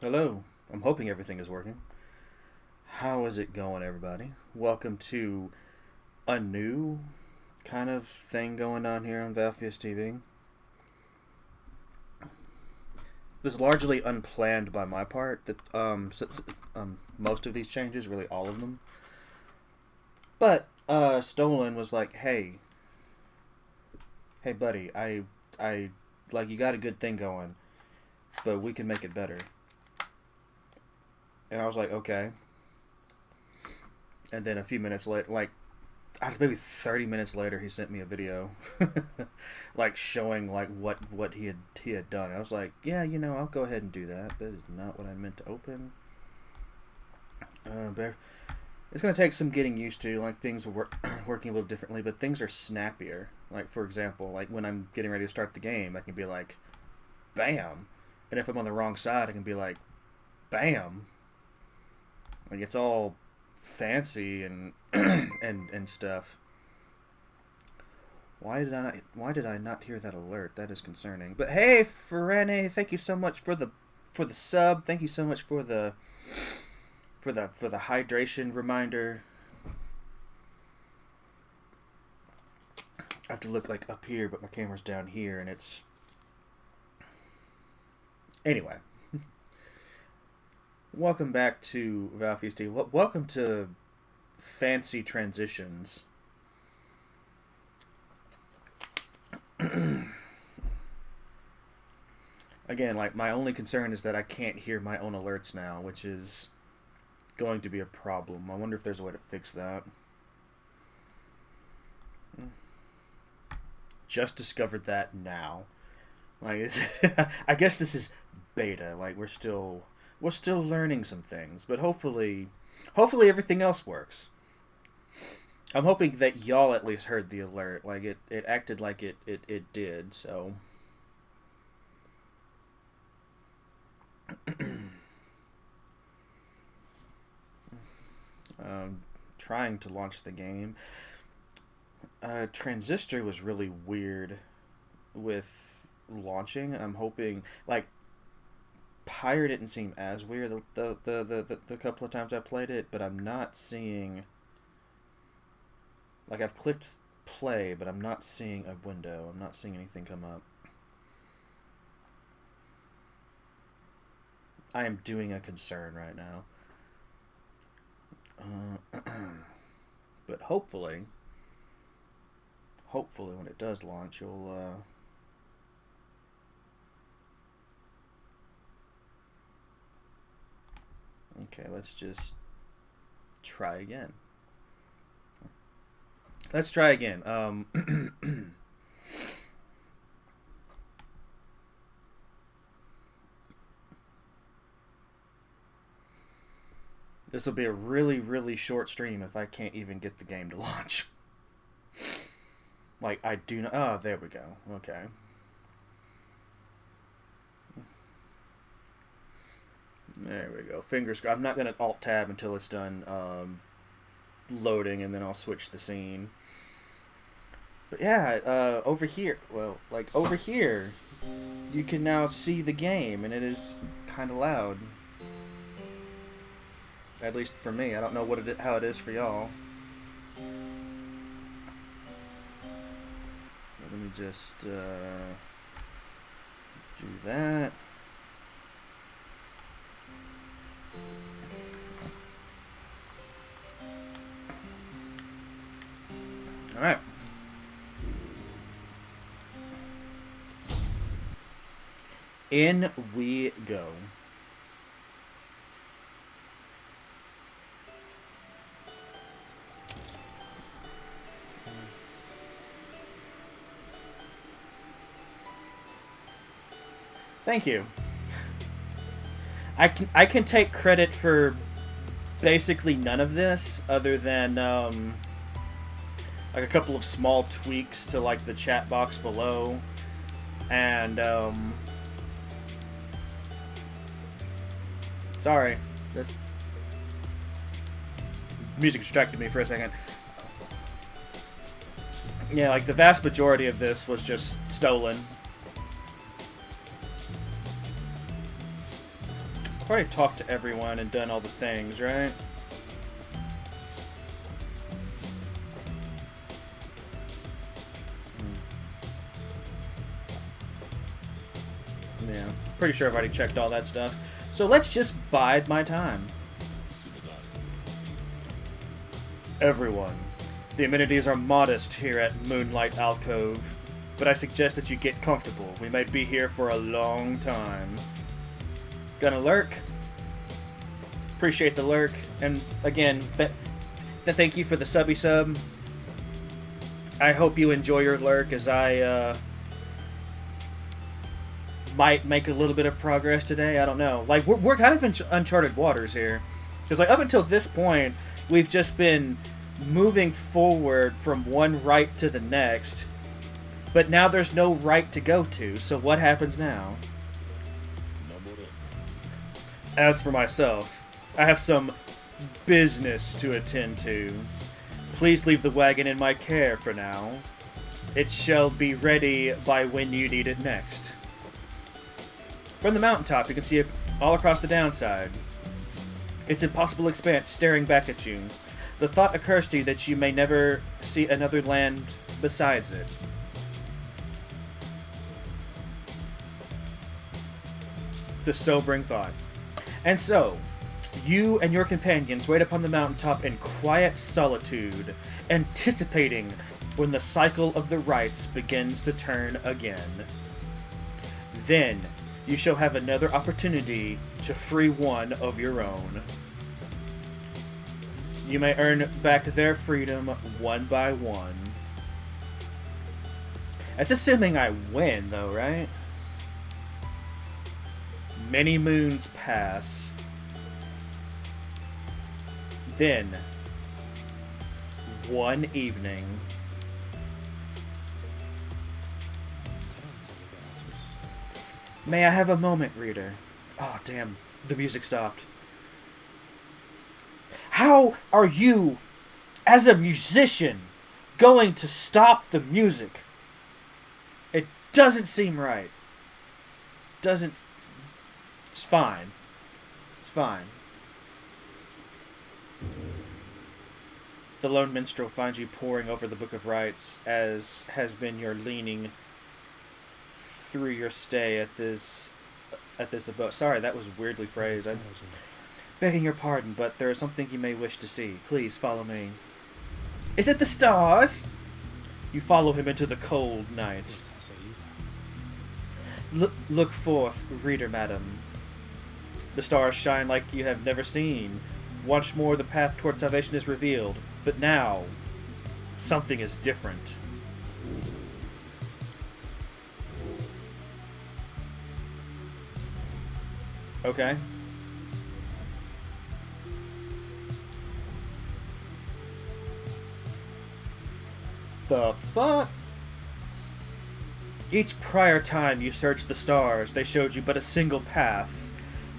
Hello. I'm hoping everything is working. How is it going, everybody? Welcome to a new kind of thing going on here on Valfius TV. It was largely unplanned by my part. That most of these changes, really all of them. But Stolen was like, hey, buddy, I like you got a good thing going, but we can make it better. And I was like, okay. And then a few minutes later, like I was maybe 30 minutes later, he sent me a video, like showing like what he had done. I was like, yeah, I'll go ahead and do that. That is not what I meant to open. But it's gonna take some getting used to. Like things are working a little differently, but things are snappier. Like for example, like when I'm getting ready to start the game, I can be like, bam, and if I'm on the wrong side, I can be like, bam. Like it's all fancy and and stuff. Why did I not hear that alert? That is concerning. But hey, Ferrane, thank you so much for the sub. Thank you so much for the hydration reminder. I have to look like up here, but my camera's down here, and it's anyway. Welcome back to Valfius TV. Welcome to Fancy Transitions. Again, like my only concern is that I can't hear my own alerts now, which is going to be a problem. I wonder if there's a way to fix that. Just discovered that now. Like, I guess this is beta. Like we're still learning some things, but hopefully everything else works. I'm hoping that y'all at least heard the alert. Like it acted like it did. So. Trying to launch the game. Transistor was really weird with launching. I'm hoping like Pyre didn't seem as weird the couple of times I played it, but I'm not seeing. Like I've clicked play, but I'm not seeing a window. I'm not seeing anything come up. I am doing a concern right now. But hopefully when it does launch, you'll. Okay, let's just try again. Let's try again. This will be a really, really short stream if I can't even get the game to launch. Like, I do not... Oh, there we go. Okay. There we go. Fingers crossed. I'm not going to Alt-Tab until it's done loading, and then I'll switch the scene. But yeah, over here... Well, like, over here, you can now see the game, and it is kind of loud. At least for me. I don't know how it is for y'all. Let me just do that. All right. In we go. Thank you. I can take credit for basically none of this, other than like a couple of small tweaks to like the chat box below, and sorry, this music distracted me for a second. Yeah, like the vast majority of this was just stolen. already talked to everyone and done all the things, right? Yeah, pretty sure I've already checked all that stuff. So let's just bide my time. Everyone, the amenities are modest here at Moonlight Alcove, but I suggest that you get comfortable. We might be here for a long time. Gonna lurk? Appreciate the lurk. And again, thank you for the subby sub. I hope you enjoy your lurk as I might make a little bit of progress today. I don't know. Like, we're kind of in uncharted waters here. Because, like, up until this point, we've just been moving forward from one right to the next. But now there's no right to go to. So what happens now? As for myself, I have some business to attend to. Please leave the wagon in my care for now. It shall be ready by when you need it next. From the mountaintop, you can see it all across the downside. Its impossible expanse staring back at you. The thought occurs to you that you may never see another land besides it. The sobering thought. And so, you and your companions wait upon the mountaintop in quiet solitude, anticipating when the cycle of the rites begins to turn again. Then, you shall have another opportunity to free one of your own. You may earn back their freedom one by one. That's assuming I win, though, right? Many moons pass. Then, one evening, may I have a moment, reader? Oh, damn. The music stopped. How are you, as a musician, going to stop the music? It doesn't seem right. Doesn't... It's fine. It's fine. The lone minstrel finds you poring over the Book of Rites, as has been your leaning through your stay at this abode. Sorry, that was weirdly phrased. I'm begging your pardon, but there is something you may wish to see. Please follow me. Is it the stars? You follow him into the cold night. Look forth, reader madam. The stars shine like you have never seen. Once more the path toward salvation is revealed. But now, something is different. Okay. The fuck? Each prior time you searched the stars, they showed you but a single path.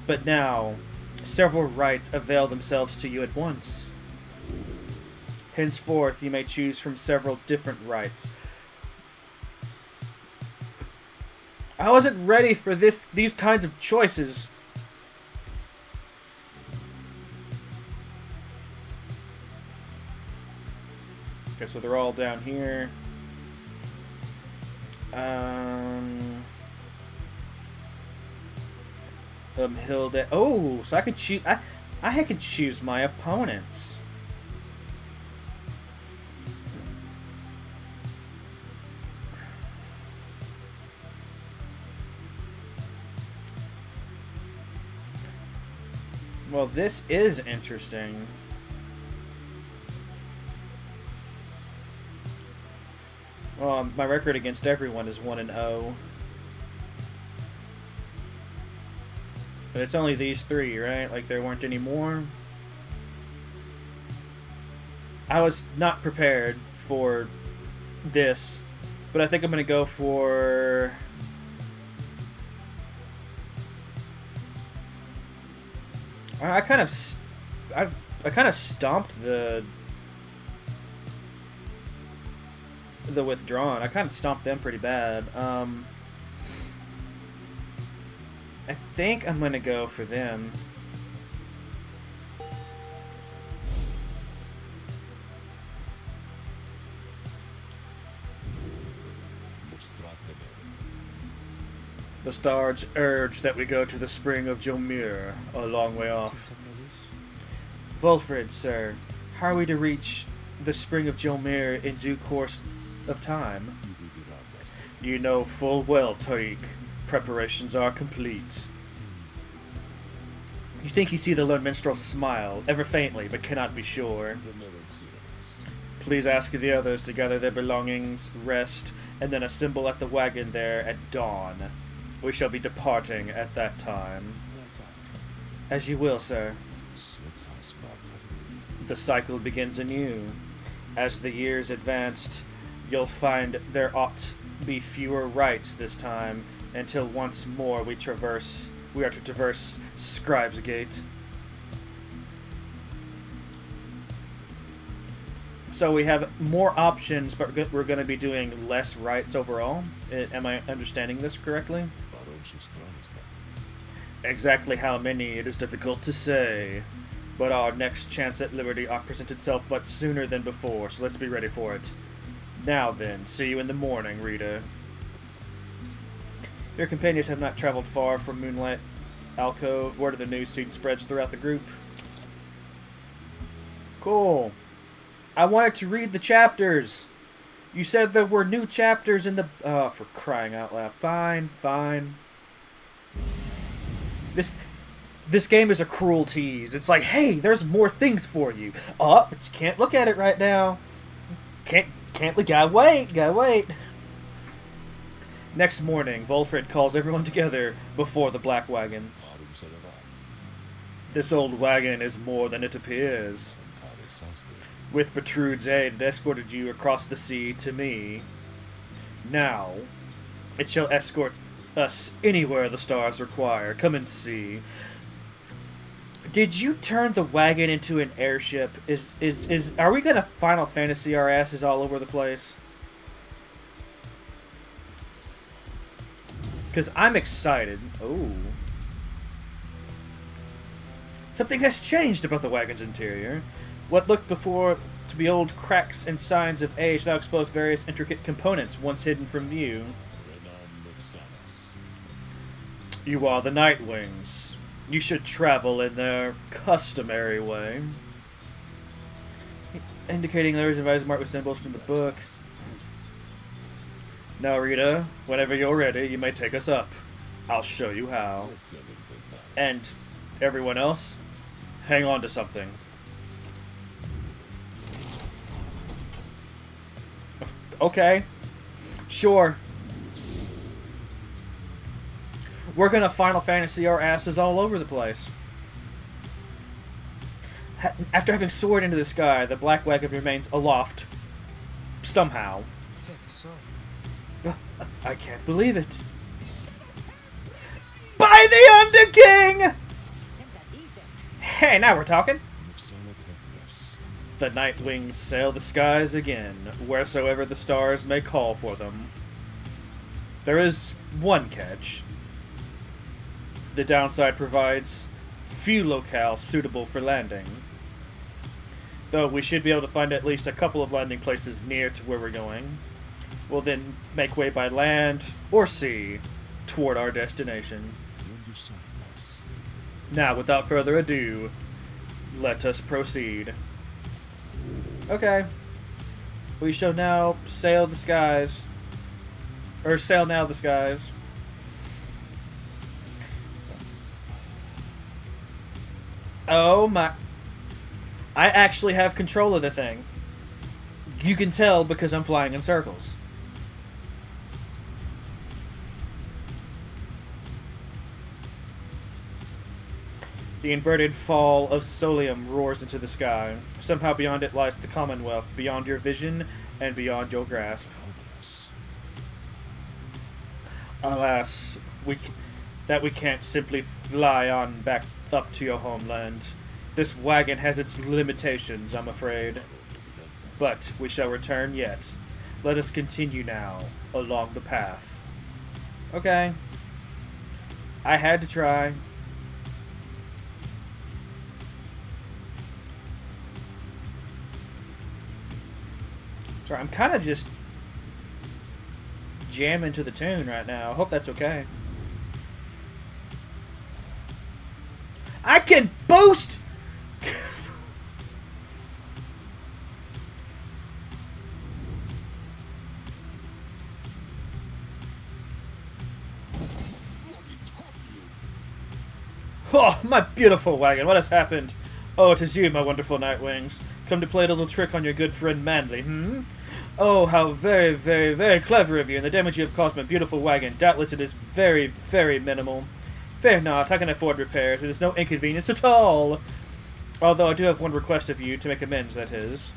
But now, several rites avail themselves to you at once. Henceforth, you may choose from several different rites. I wasn't ready for these kinds of choices. Okay, so they're all down here. Hilda. Oh, so I could choose. I could choose my opponents. Well, this is interesting. Well, my record against everyone is 1-0. But it's only these three, right? Like, there weren't any more. I was not prepared for this, but I think I'm going to go for... I kind of stomped the withdrawn. I kind of stomped them pretty bad. I think I'm gonna go for them. The stars urge that we go to the spring of Jomir, a long way off. Volfred, sir, how are we to reach the spring of Jomir in due course of time? You know full well, Tariq. Preparations are complete. You think you see the lone minstrel smile, ever faintly, but cannot be sure. Please ask the others to gather their belongings, rest, and then assemble at the wagon there at dawn. We shall be departing at that time. As you will, sir. The cycle begins anew. As the years advanced, you'll find there ought be fewer rites this time, until once more we are to traverse Scribe's Gate. So we have more options, but we're going to be doing less rites overall. Am I understanding this correctly? Exactly how many, it is difficult to say. But our next chance at liberty ought to present itself much sooner than before, so let's be ready for it. Now then, see you in the morning, reader. Your companions have not traveled far from Moonlight Alcove. Word of the news soon spreads throughout the group. Cool. I wanted to read the chapters. You said there were new chapters in the... Oh, for crying out loud. Fine, fine. This game is a cruel tease. It's like, hey, there's more things for you. Oh, but you can't look at it right now. Can't look. Gotta wait. Next morning, Volfred calls everyone together before the black wagon. This old wagon is more than it appears. With Bertrude's aid, it escorted you across the sea to me. Now, it shall escort us anywhere the stars require. Come and see. Did you turn the wagon into an airship? Are we gonna Final Fantasy our asses all over the place? Because I'm excited. Oh. Something has changed about the wagon's interior. What looked before to be old cracks and signs of age now expose various intricate components once hidden from view. You are the Nightwings. You should travel in their customary way. Indicating the revised marked with symbols from the book. Now, Rita, whenever you're ready, you may take us up. I'll show you how. And everyone else, hang on to something. Okay. Sure. We're gonna Final Fantasy our asses all over the place. After having soared into the sky, the black wagon remains aloft. Somehow. I can't believe it. By the Underking! Hey, now we're talking. The Nightwings sail the skies again, wheresoever the stars may call for them. There is one catch. The downside provides few locales suitable for landing. Though we should be able to find at least a couple of landing places near to where we're going. We'll then make way by land or sea toward our destination. Now, without further ado, let us proceed. Okay. We shall now sail the skies. Or sail now the skies. Oh my... I actually have control of the thing. You can tell because I'm flying in circles. The inverted fall of Solium roars into the sky. Somehow beyond it lies the Commonwealth, beyond your vision and beyond your grasp. Alas, we can't simply fly on back up to your homeland. This wagon has its limitations, I'm afraid. But we shall return yet. Let us continue now along the path. Okay. I had to try. Sorry, I'm kind of just jamming to the tune right now. I hope that's okay. I can boost! Oh, my beautiful wagon, what has happened? Oh, it is you, my wonderful Nightwings. Come to play a little trick on your good friend Manly, hmm? Oh, how very, very, very clever of you, and the damage you have caused my beautiful wagon. Doubtless it is very, very minimal. Fear not, I can afford repairs. It is no inconvenience at all. Although I do have one request of you, to make amends, that is.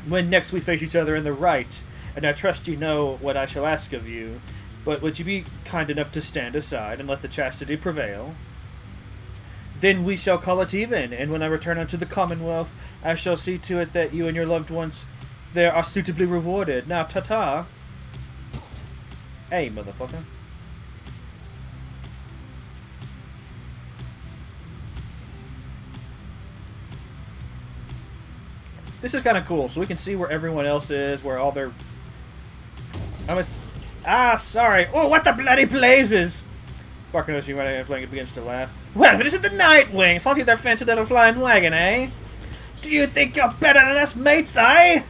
When next we face each other in the right, and I trust you know what I shall ask of you, but would you be kind enough to stand aside and let the chastity prevail? Then we shall call it even, and when I return unto the Commonwealth, I shall see to it that you and your loved ones there are suitably rewarded. Now, ta-ta. Hey, motherfucker. This is kind of cool, so we can see where everyone else is, where all their... sorry. Oh, what the bloody blazes! Barker knows you running and flank begins to laugh. Well, if it isn't the Nightwings, haunting their fancy little flying wagon, eh? Do you think you're better than us, mates, eh?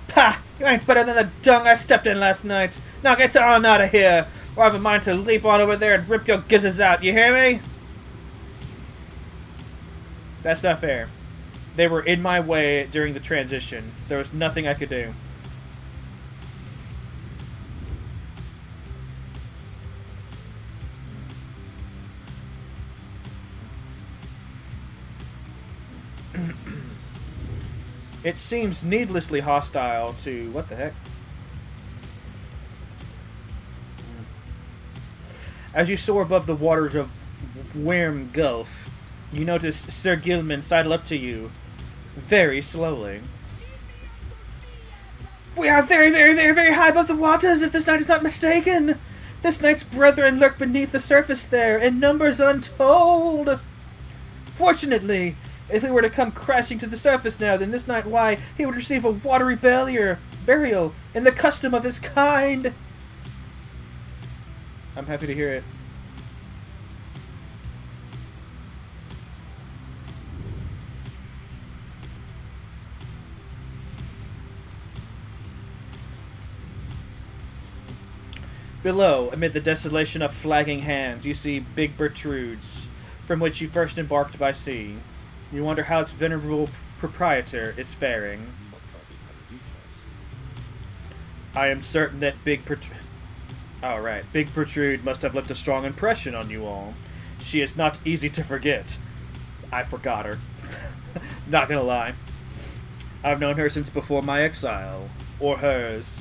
Pah! You ain't better than the dung I stepped in last night. Now get on out of here, or I have a mind to leap on over there and rip your gizzards out, you hear me? That's not fair. They were in my way during the transition. There was nothing I could do. It seems needlessly hostile to... What the heck? As you soar above the waters of Worm Gulf, you notice Sir Gilman sidle up to you very slowly. We are very, very, very, very high above the waters, if this knight is not mistaken. This knight's brethren lurk beneath the surface there, in numbers untold. Fortunately, if he were to come crashing to the surface now, then this knight, why, he would receive a watery burial in the custom of his kind. I'm happy to hear it. Below, amid the desolation of flagging hands, you see big Bertrudes, from which you first embarked by sea. You wonder how its venerable proprietor is faring. I am certain that Big Bertrude must have left a strong impression on you all. She is not easy to forget. I forgot her. Not gonna lie. I've known her since before my exile. Or hers.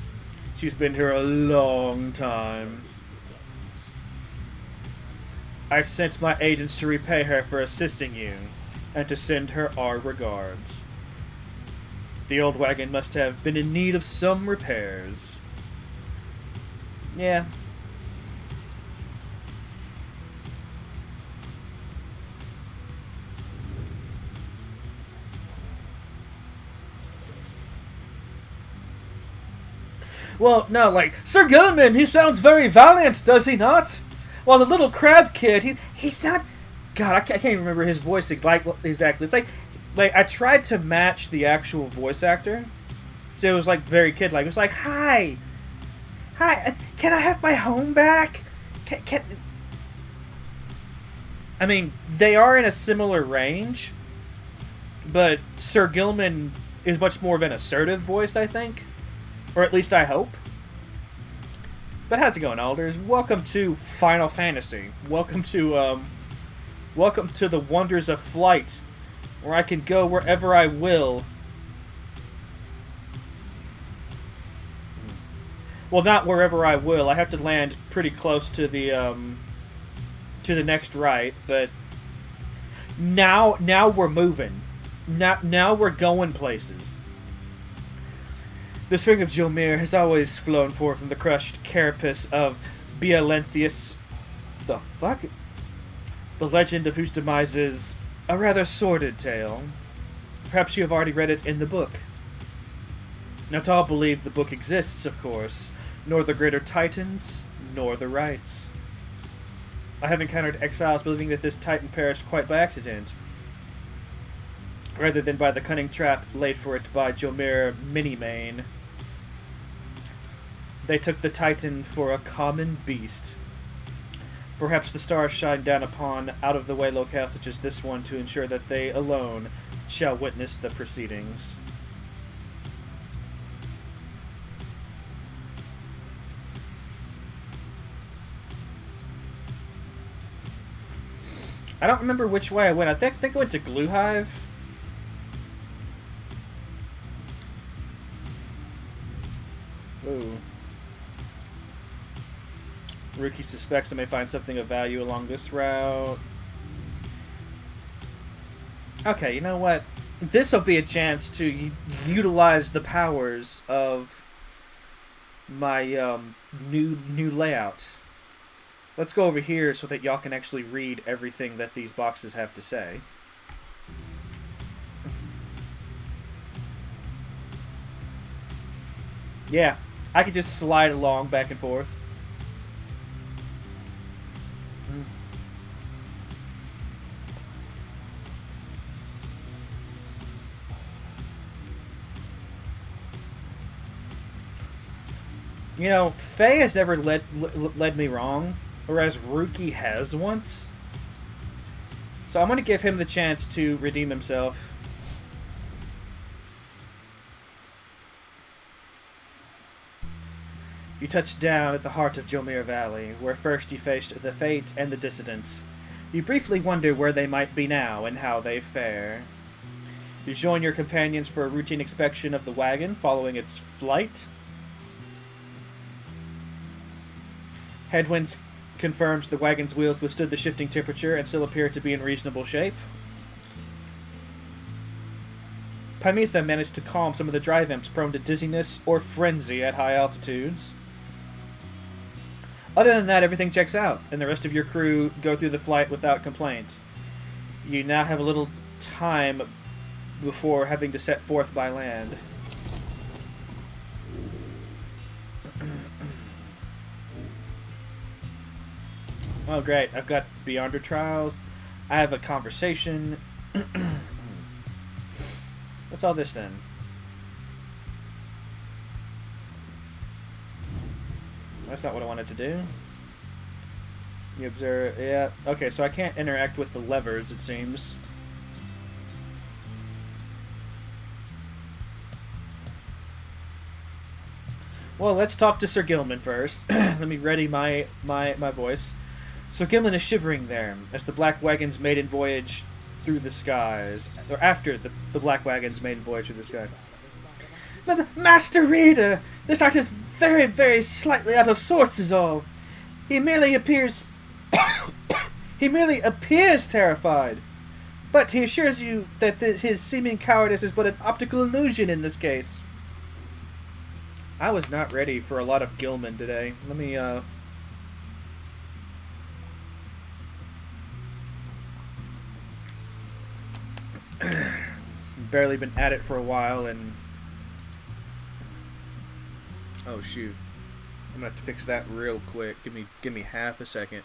She's been here a long time. I've sent my agents to repay her for assisting you, and to send her our regards. The old wagon must have been in need of some repairs. Yeah. Well, no, like, Sir Gilman, he sounds very valiant, does he not? While the little crab kid, he sound... God, I can't even remember his voice exactly. It's like I tried to match the actual voice actor, so it was like very kid-like. It was like, hi, can I have my home back? Can I mean, they are in a similar range, but Sir Gilman is much more of an assertive voice, I think, or at least I hope. But how's it going, Alders? Welcome to Final Fantasy. Welcome to the wonders of flight, where I can go wherever I will. Well, not wherever I will. I have to land pretty close to the next right, but now we're moving. Now we're going places. The spring of Jolmir has always flown forth from the crushed carapace of Biolenthius The fuck? The legend of whose demise is a rather sordid tale. Perhaps you have already read it in the book. Not all believe the book exists, of course, nor the greater titans, nor the rites. I have encountered exiles believing that this titan perished quite by accident, rather than by the cunning trap laid for it by Jomir Minimane. They took the titan for a common beast. Perhaps the stars shine down upon out-of-the-way locales such as this one to ensure that they alone shall witness the proceedings. I don't remember which way I went. I think I went to Glue Hive. Ooh. Rookie suspects I may find something of value along this route. Okay, you know what? This will be a chance to utilize the powers of my new layout. Let's go over here so that y'all can actually read everything that these boxes have to say. Yeah, I could just slide along back and forth. You know, Faye has never led me wrong, whereas Rookie has once. So I'm going to give him the chance to redeem himself. You touched down at the heart of Jomir Valley, where first you faced the Fate and the Dissidents. You briefly wonder where they might be now and how they fare. You join your companions for a routine inspection of the wagon following its flight. Headwinds confirms the wagon's wheels withstood the shifting temperature and still appear to be in reasonable shape. Pymetha managed to calm some of the drive imps prone to dizziness or frenzy at high altitudes. Other than that, everything checks out, and the rest of your crew go through the flight without complaint. You now have a little time before having to set forth by land. Oh, great. I've got Beyonder Trials. I have a conversation. What's all this, then? That's not what I wanted to do. You observe... Yeah. Okay, so I can't interact with the levers, it seems. Well, let's talk to Sir Gilman first. Let me ready my voice. Sir Gilman is shivering there, as the Black Wagon's maiden voyage through the skies. Or after the Black Wagon's maiden voyage through the skies. Master Reader! This knight is very, very slightly out of sorts is all. He merely appears... he merely appears terrified. But he assures you that his seeming cowardice is but an optical illusion in this case. I was not ready for a lot of Gilman today. Let me, barely been at it for a while, and... Oh, shoot. I'm gonna have to fix that real quick. Give me half a second.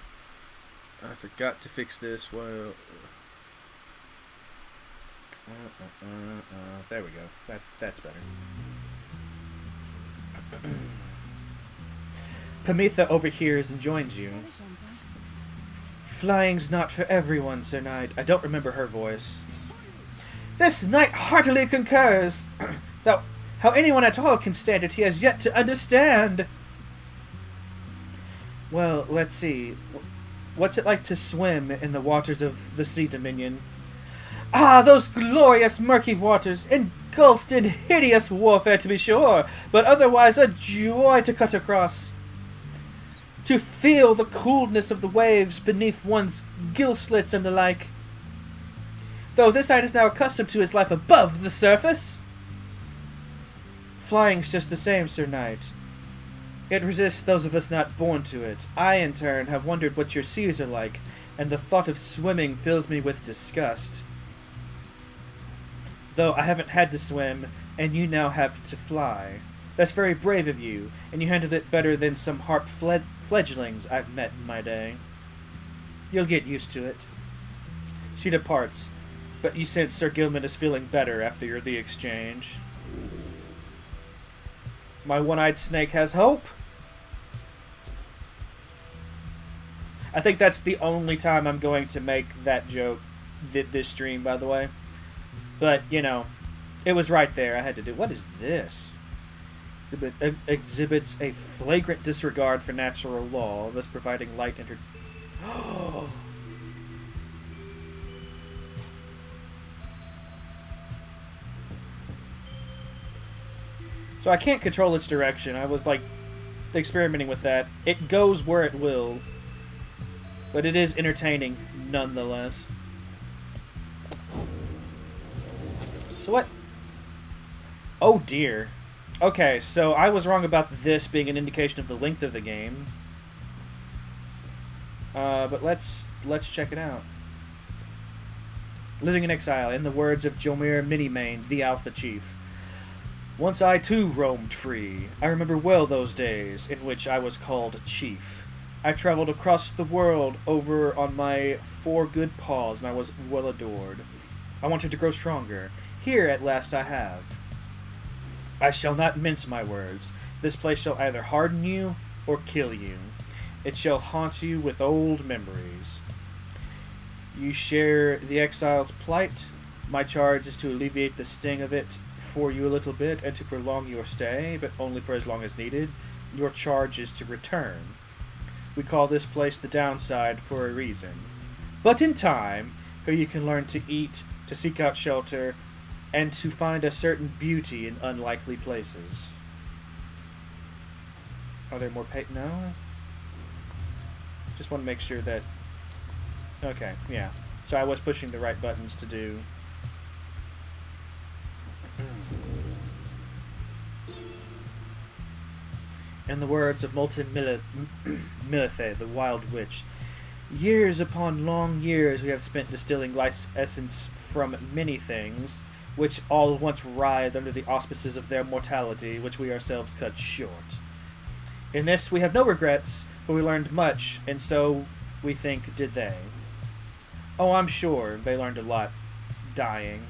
I forgot to fix this. Well... there we go. That's better. Pymetha overhears and joins you. Flying's not for everyone, Sir Knight. I don't remember her voice. This knight heartily concurs. Though how anyone at all can stand it, he has yet to understand. Well, let's see. What's it like to swim in the waters of the Sea Dominion? Ah, those glorious murky waters, engulfed in hideous warfare to be sure, but otherwise a joy to cut across. To feel the coolness of the waves beneath one's gill slits and the like. Though this knight is now accustomed to his life above the surface. Flying's just the same, Sir Knight. It resists those of us not born to it. I, in turn, have wondered what your seas are like, and the thought of swimming fills me with disgust. Though I haven't had to swim, and you now have to fly. That's very brave of you, and you handled it better than some harp fledglings I've met in my day. You'll get used to it. She departs, but you sense Sir Gilman is feeling better after the exchange. My one-eyed snake has hope? I think that's the only time I'm going to make that joke this stream, by the way. But, you know, it was right there. I had to do. What is this? Exhibits a flagrant disregard for natural law, thus providing light and... So I can't control its direction. I was, like, experimenting with that. It goes where it will. But it is entertaining, nonetheless. So what? Oh, dear. Okay, so I was wrong about this being an indication of the length of the game. But let's check it out. Living in exile, in the words of Jomir Minimane, the Alpha Chief. Once I too roamed free. I remember well those days in which I was called Chief. I traveled across the world over on my 4 good paws, and I was well adored. I wanted to grow stronger. Here at last I have. I shall not mince my words. This place shall either harden you or kill you. It shall haunt you with old memories. You share the exile's plight. My charge is to alleviate the sting of it for you a little bit and to prolong your stay, but only for as long as needed. Your charge is to return. We call this place the downside for a reason. But in time, here you can learn to eat, to seek out shelter, and to find a certain beauty in unlikely places. Are there more No? Just want to make sure that... Okay, yeah. So I was pushing the right buttons to do... In the words of Molten Milithe, the Wild Witch, years upon long years we have spent distilling life essence from many things, which all once writhed under the auspices of their mortality, which we ourselves cut short. In this we have no regrets, for we learned much, and so, we think, did they. Oh, I'm sure they learned a lot, dying.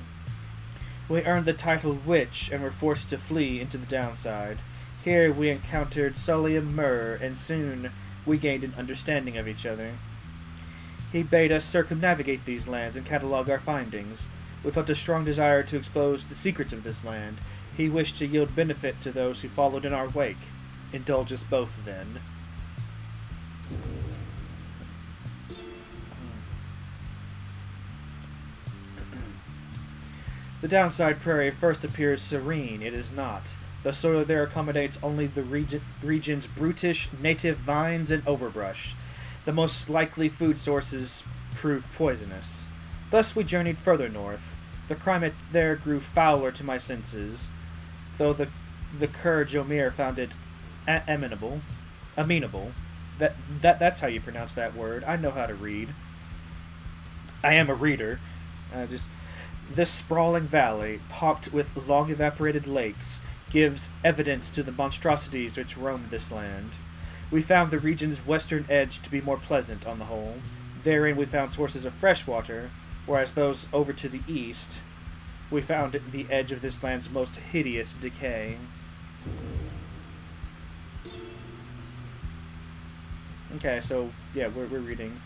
We earned the title Witch, and were forced to flee into the downside. Here we encountered Sully and Myrrh, and soon we gained an understanding of each other. He bade us circumnavigate these lands and catalog our findings. We felt a strong desire to expose the secrets of this land. He wished to yield benefit to those who followed in our wake. Indulge us both, then. The downside prairie first appears serene. It is not. The soil there accommodates only the region's brutish native vines and overbrush. The most likely food sources prove poisonous. Thus we journeyed further north. The climate there grew fouler to my senses, though the cur Jomir found it amenable. That's how you pronounce that word. I know how to read. I am a reader. This sprawling valley, pocked with long-evaporated lakes, gives evidence to the monstrosities which roamed this land. We found the region's western edge to be more pleasant on the whole. Therein we found sources of fresh water, whereas those over to the east, we found the edge of this land's most hideous decay. Okay, so, yeah, we're reading.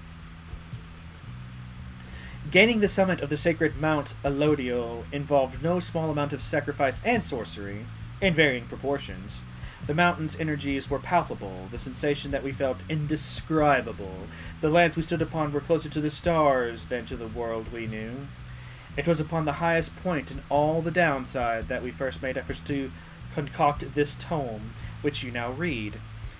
Gaining the summit of the sacred Mount Alodio involved no small amount of sacrifice and sorcery, in varying proportions. The mountain's energies were palpable, the sensation that we felt indescribable. The lands we stood upon were closer to the stars than to the world we knew. It was upon the highest point in all the downside that we first made efforts to concoct this tome, which you now read.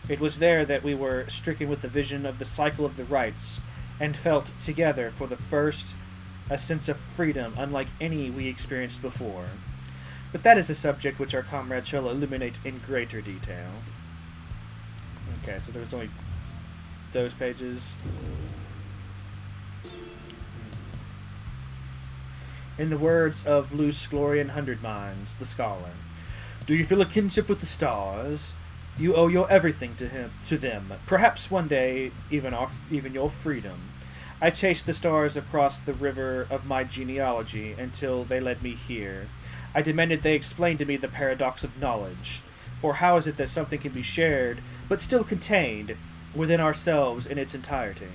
It was there that we were stricken with the vision of the cycle of the rites, and felt together for the first a sense of freedom unlike any we experienced before. But that is a subject which our comrade shall illuminate in greater detail. Okay, so there's only those pages. In the words of Luce Glorian Hundredminds, the scholar, do you feel a kinship with the stars? You owe your everything to them. Perhaps one day, even your freedom. I chased the stars across the river of my genealogy until they led me here. I demanded they explain to me the paradox of knowledge. For how is it that something can be shared, but still contained within ourselves in its entirety?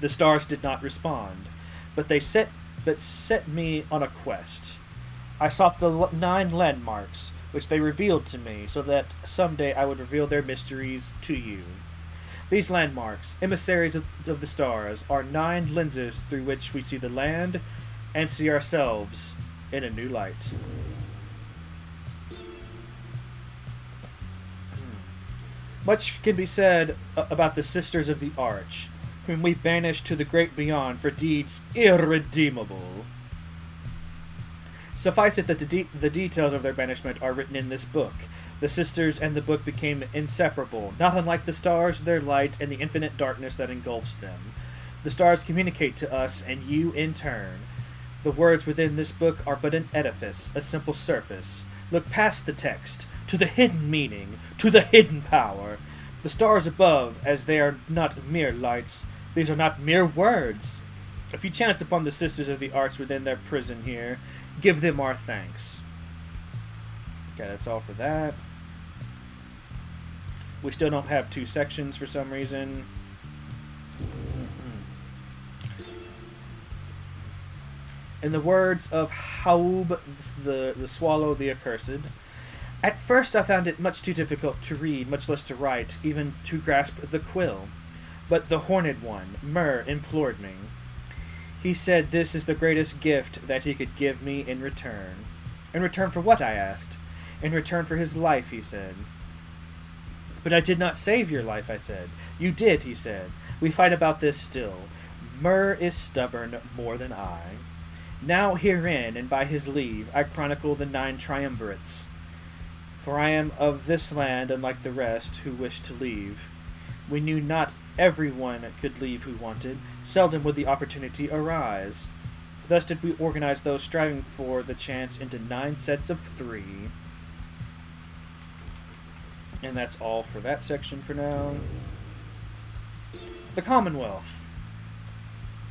The stars did not respond, but set me on a quest. I sought the 9 landmarks, which they revealed to me, so that someday I would reveal their mysteries to you. These landmarks, emissaries of the stars, are 9 lenses through which we see the land and see ourselves in a new light. Much can be said about the Sisters of the Arch, whom we banished to the great beyond for deeds irredeemable. Suffice it that the details of their banishment are written in this book. The sisters and the book became inseparable, not unlike the stars, their light, and the infinite darkness that engulfs them. The stars communicate to us, and you in turn. The words within this book are but an edifice, a simple surface. Look past the text, to the hidden meaning, to the hidden power. The stars above, as they are not mere lights, these are not mere words. If you chance upon the Sisters of the Arts within their prison here, give them our thanks. Okay, that's all for that. We still don't have 2 sections for some reason. In the words of Haub, the swallow, the accursed, at first I found it much too difficult to read, much less to write, even to grasp the quill. But the horned one, Myr, implored me. He said this is the greatest gift that he could give me in return. In return for what, I asked. In return for his life, he said. But I did not save your life, I said. You did, he said. We fight about this still. Myr is stubborn more than I. Now herein, and by his leave, I chronicle the 9 triumvirates. For I am of this land, unlike the rest who wished to leave. We knew not everyone could leave who wanted. Seldom would the opportunity arise. Thus did we organize those striving for the chance into 9 sets of 3. And that's all for that section for now. The Commonwealth.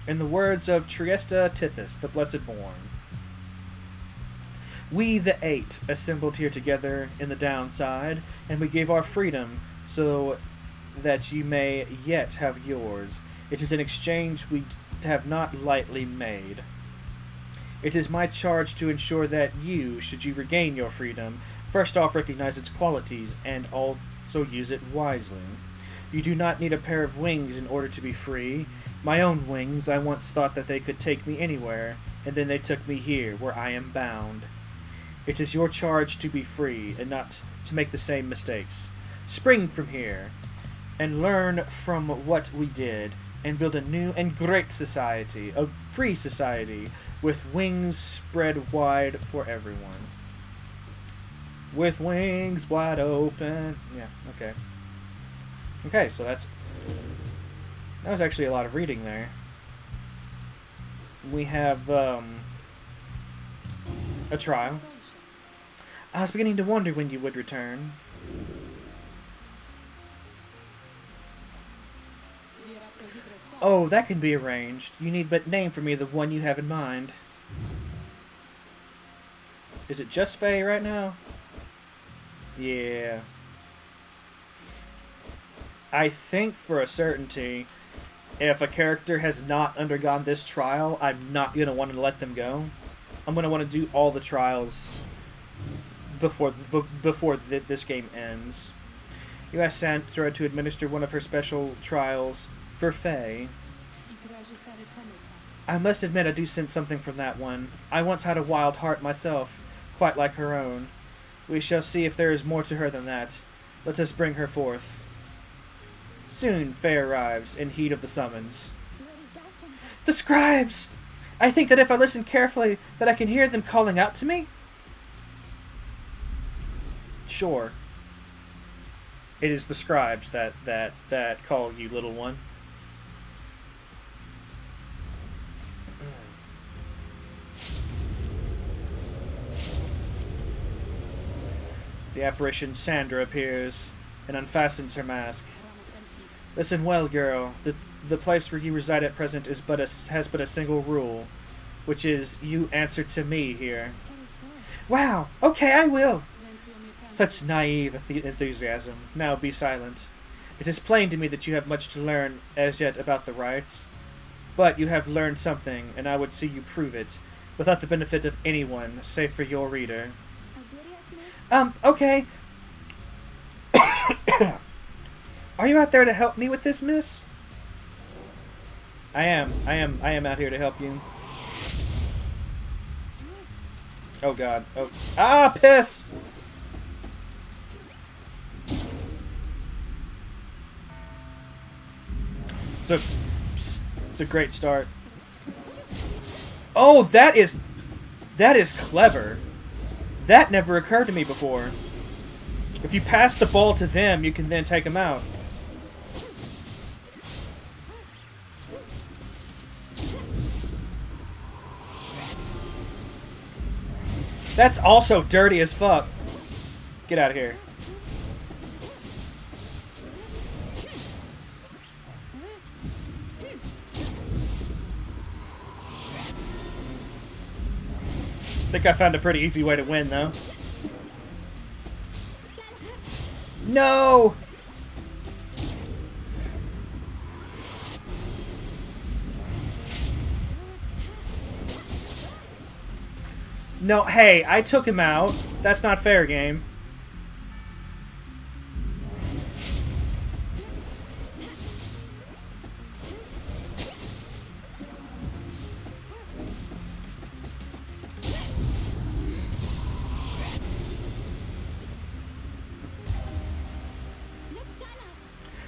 In the words of Triesta Tithys, the Blessed Born. We, the 8, assembled here together in the downside, and we gave our freedom so that you may yet have yours. It is an exchange we have not lightly made. It is my charge to ensure that you, should you regain your freedom, first off recognize its qualities and also use it wisely. You do not need a pair of wings in order to be free. My own wings, I once thought that they could take me anywhere, and then they took me here, where I am bound. It is your charge to be free, and not to make the same mistakes. Spring from here, and learn from what we did, and build a new and great society, a free society, with wings spread wide for everyone. With wings wide open. Yeah, okay. Okay, so that was actually a lot of reading there. We have a trial. I was beginning to wonder when you would return. Oh, that can be arranged. You need but name for me the one you have in mind. Is it just Faye right now? Yeah. I think for a certainty, if a character has not undergone this trial, I'm not going to want to let them go. I'm going to want to do all the trials before this game ends. You asked Sandra to administer one of her special trials for Faye. I must admit I do sense something from that one. I once had a wild heart myself, quite like her own. We shall see if there is more to her than that. Let us bring her forth. Soon Faye arrives, in heed of the summons. The scribes! I think that if I listen carefully, that I can hear them calling out to me? Sure. It is the scribes that call you, little one. The apparition Sandra appears and unfastens her mask. Listen well, girl. The place where you reside at present has but a single rule, which is you answer to me here. Wow. Okay, I will. Such naive enthusiasm. Now be silent. It is plain to me that you have much to learn as yet about the rites, but you have learned something, and I would see you prove it, without the benefit of anyone, save for your reader. Okay. Are you out there to help me with this, miss? I am out here to help you. Oh god. Oh. Ah, piss! It's a great start. Oh, that is clever. That never occurred to me before. If you pass the ball to them, you can then take them out. That's also dirty as fuck. Get out of here. I think I found a pretty easy way to win, though. No! No, hey, I took him out. That's not fair, game.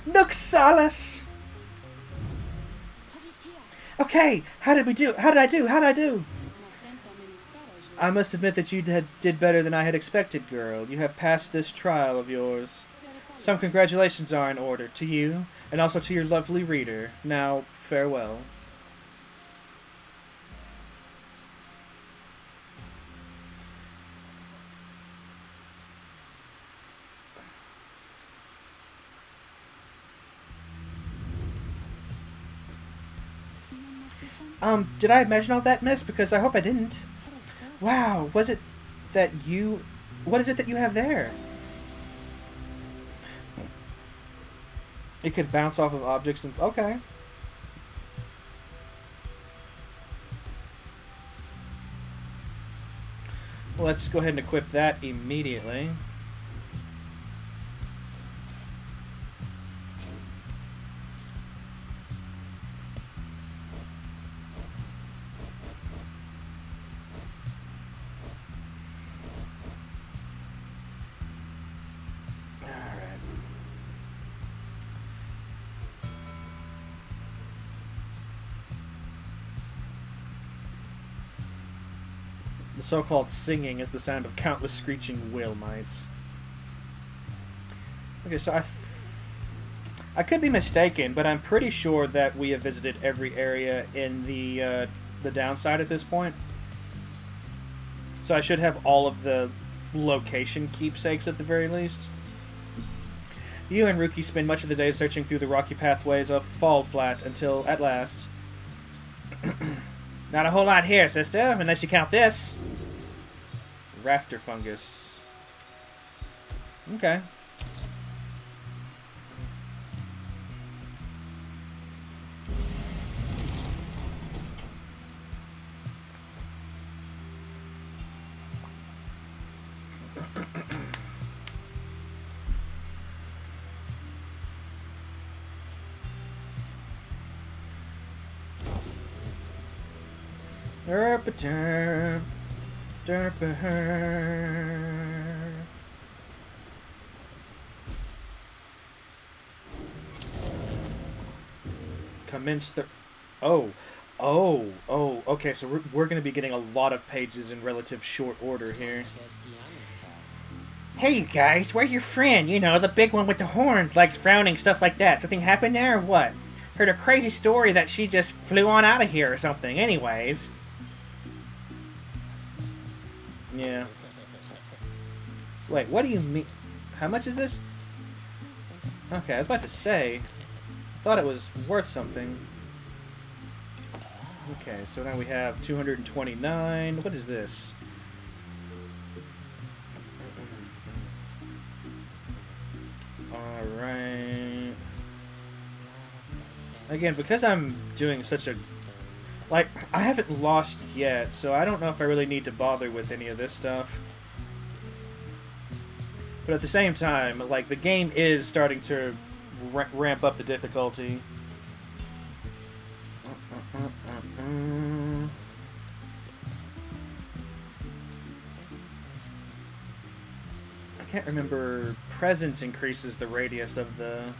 Noxalis! Okay, how did we do? How did I do? How did I do? I must admit that you did better than I had expected, girl. You have passed this trial of yours. Some congratulations are in order to you, and also to your lovely reader. Now, farewell. Did I imagine all that, miss? Because I hope I didn't. Wow, was it that you... What is it that you have there? It could bounce off of objects and... Okay. Well, let's go ahead and equip that immediately. The so-called singing is the sound of countless screeching whale mites. Okay, so I could be mistaken, but I'm pretty sure that we have visited every area in the downside at this point. So I should have all of the location keepsakes at the very least. You and Ruki spend much of the day searching through the rocky pathways of Fall Flat until, at last... Not a whole lot here, sister, unless you count this. Rafter fungus. Okay. Commence the... Oh, okay, so we're going to be getting a lot of pages in relative short order here. Hey, you guys, where's your friend? You know, the big one with the horns, likes frowning, stuff like that. Something happened there or what? Heard a crazy story that she just flew on out of here or something. Anyways. Yeah. Wait, what do you mean? How much is this? Okay, I was about to say. I thought it was worth something. Okay, so now we have 229. What is this? Alright. Again, because I'm doing such a... Like, I haven't lost yet, so I don't know if I really need to bother with any of this stuff. But at the same time, like, the game is starting to ramp up the difficulty. I can't remember. Presence increases the radius of the...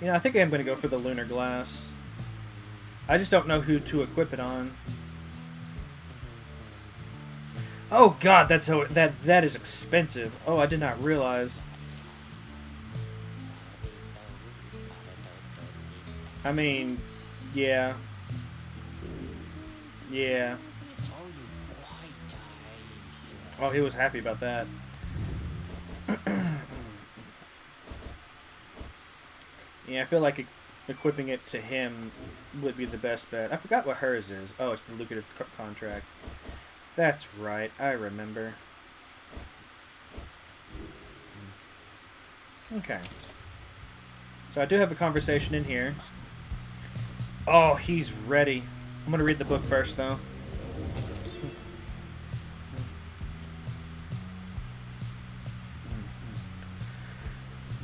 You know, I think I'm going to go for the lunar glass. I just don't know who to equip it on. Oh god, that is expensive. Oh, I did not realize. I mean, yeah. Yeah. Oh, he was happy about that. Yeah, I feel like equipping it to him would be the best bet. I forgot what hers is. Oh, it's the lucrative contract. That's right, I remember. Okay. So I do have a conversation in here. Oh, he's ready. I'm going to read the book first, though.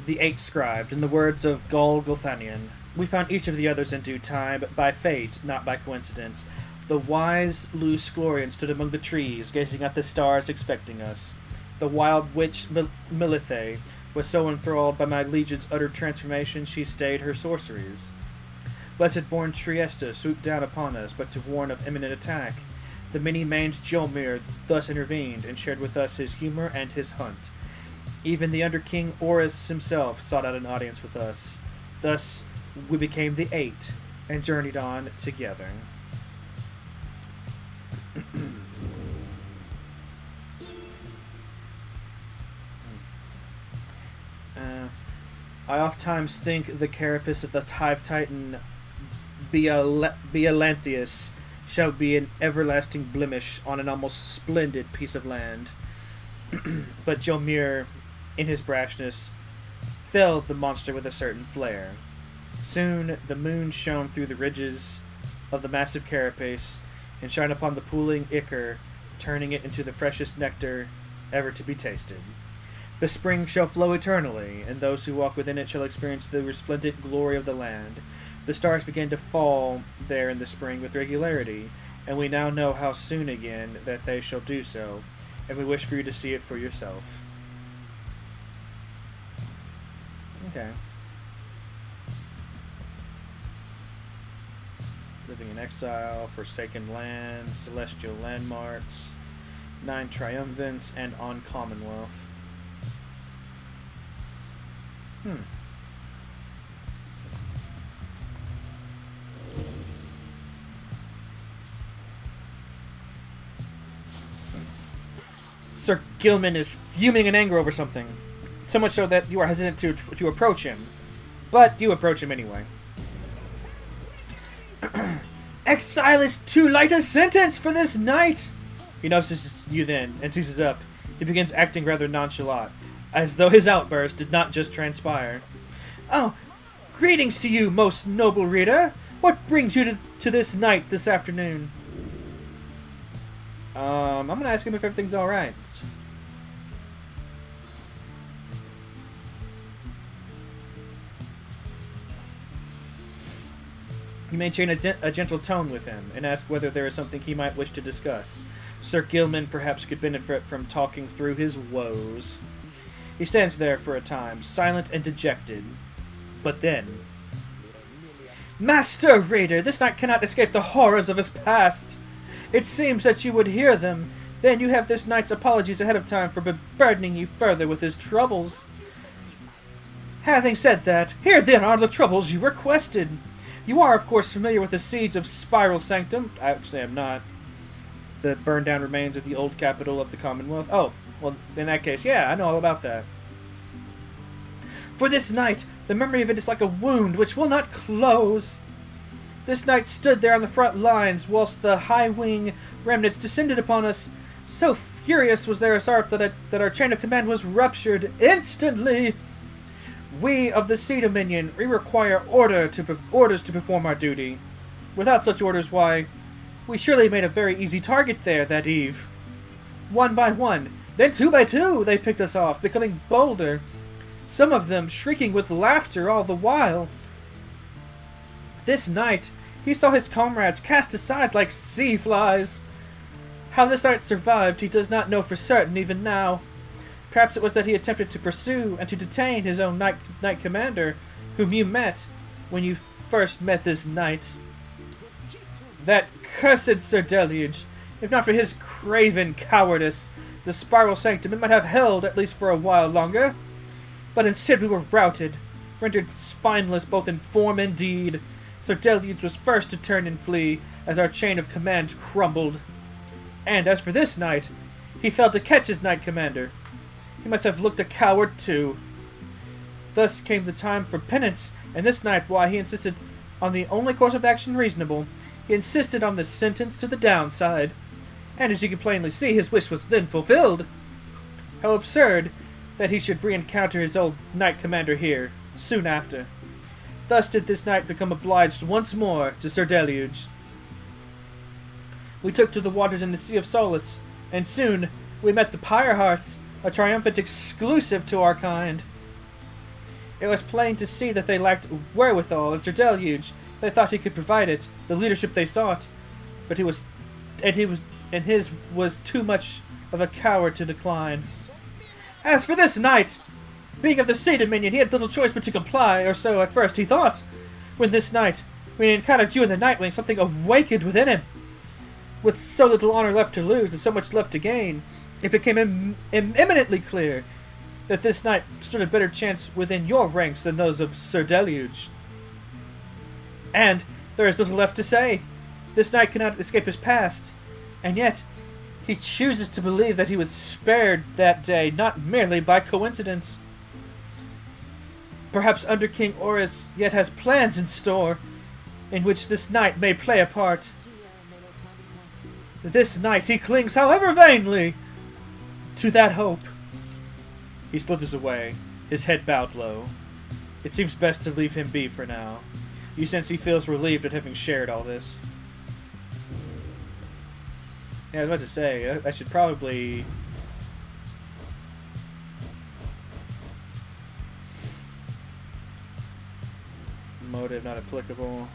The Eight Scribed, in the words of Gol Gulthanian. We found each of the others in due time, by fate, not by coincidence. The wise Luz Glorian stood among the trees, gazing at the stars, expecting us. The wild witch Milithe was so enthralled by my legion's utter transformation, she stayed her sorceries. Blessed-born Triesta swooped down upon us, but to warn of imminent attack. The many-maned Jolmir thus intervened, and shared with us his humor and his hunt. Even the Under-King Oris himself sought out an audience with us. Thus, we became the Eight, and journeyed on together. I oftentimes think the carapace of the Hive Titan Bealanthius shall be an everlasting blemish on an almost splendid piece of land. But Jolmir, in his brashness, felled the monster with a certain flare. Soon the moon shone through the ridges of the massive carapace and shone upon the pooling ichor, turning it into the freshest nectar ever to be tasted. The spring shall flow eternally, and those who walk within it shall experience the resplendent glory of the land. The stars began to fall there in the spring with regularity, and we now know how soon again that they shall do so, and we wish for you to see it for yourself. Okay. Living in exile, forsaken lands, celestial landmarks, 9 triumphants, and on Commonwealth. Sir Gilman is fuming in anger over something. So much so that you are hesitant to approach him. But you approach him anyway. Exile is too light a sentence for this night! He notices you then, and seizes up. He begins acting rather nonchalant, as though his outburst did not just transpire. Oh, greetings to you, most noble reader! What brings you to this night this afternoon? I'm gonna ask him if everything's alright. You maintain a gentle tone with him, and ask whether there is something he might wish to discuss. Sir Gilman perhaps could benefit from talking through his woes. He stands there for a time, silent and dejected. But then... Master Raider, this night cannot escape the horrors of his past. It seems that you would hear them. Then you have this knight's apologies ahead of time for burdening you further with his troubles. Having said that, here then are the troubles you requested. You are, of course, familiar with the siege of Spiral Sanctum. Actually, I'm not. The burned down remains of the old capital of the Commonwealth. Oh, well, in that case, yeah, I know all about that. For this night, the memory of it is like a wound which will not close. This knight stood there on the front lines whilst the high-wing remnants descended upon us. So furious was their assault that our chain of command was ruptured instantly. We of the Sea Dominion, we require orders to perform our duty. Without such orders, why, we surely made a very easy target there that eve. One by one, then two by two, they picked us off, becoming bolder. Some of them shrieking with laughter all the while. This night, he saw his comrades cast aside like sea flies. How this knight survived, he does not know for certain even now. Perhaps it was that he attempted to pursue and to detain his own knight commander, whom you met when you first met this knight. That cursed Sir Deluge! If not for his craven cowardice, the Spiral Sanctum might have held at least for a while longer. But instead we were routed, rendered spineless both in form and deed. Sir Deluge was first to turn and flee, as our chain of command crumbled. And as for this knight, he failed to catch his knight commander. He must have looked a coward too. Thus came the time for penance, and this night, why, he insisted on the only course of action reasonable. He insisted on the sentence to the downside. And as you can plainly see, his wish was then fulfilled. How absurd that he should re-encounter his old knight commander here, soon after. Thus did this knight become obliged once more to Sir Deluge. We took to the waters in the Sea of Solace, and soon we met the Pyre Hearts, a triumphant exclusive to our kind. It was plain to see that they lacked wherewithal, and Sir Deluge, they thought he could provide it, the leadership they sought, but his was too much of a coward to decline. As for this knight, being of the Sea Dominion, he had little choice but to comply, or so at first he thought. When he encountered you in the Nightwing, something awakened within him. With so little honor left to lose and so much left to gain, it became eminently clear that this knight stood a better chance within your ranks than those of Sir Deluge. And there is little left to say. This knight cannot escape his past, and yet he chooses to believe that he was spared that day not merely by coincidence. Perhaps Under King Oris yet has plans in store, in which this knight may play a part. This night he clings, however vainly, to that hope. He slithers away, his head bowed low. It seems best to leave him be for now. You sense he feels relieved at having shared all this. Yeah, I was about to say, I should probably... Motive not applicable.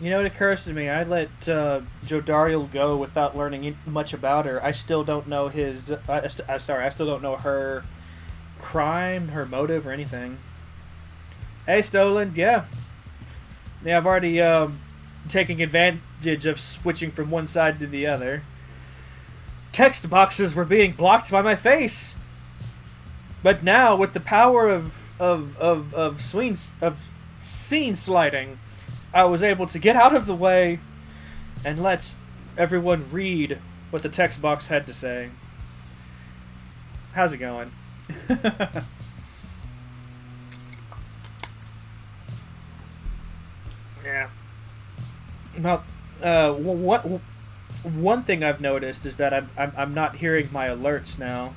You know, it occurs to me, I let Jodariel go without learning much about her. I still don't know his... I still don't know her crime, her motive, or anything. Hey, Stolen, yeah. Yeah, I've already taken advantage of switching from one side to the other. Text boxes were being blocked by my face. But now, with the power of scene sliding, I was able to get out of the way and let everyone read what the text box had to say. How's it going? Yeah. Well, one thing I've noticed is that I'm not hearing my alerts now.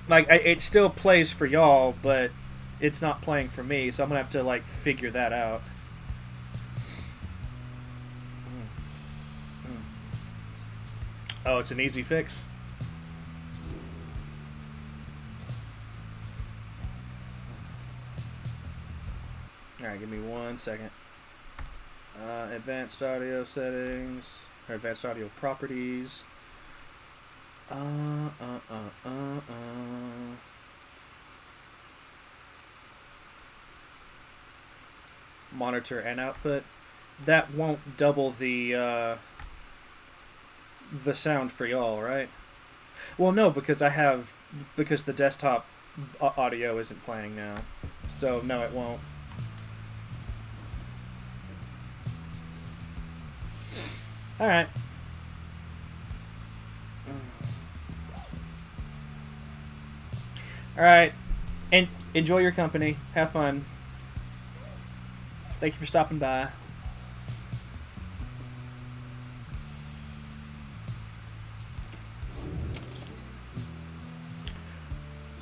Like, it still plays for y'all, but it's not playing for me, so I'm gonna have to, like, figure that out. Oh, it's an easy fix. Alright, give me 1 second. Advanced audio settings. Or advanced audio properties. Monitor and output. That won't double the sound for y'all, right? Well, no, because the desktop audio isn't playing now. So no, it won't. All right. All right. And enjoy your company. Have fun. Thank you for stopping by.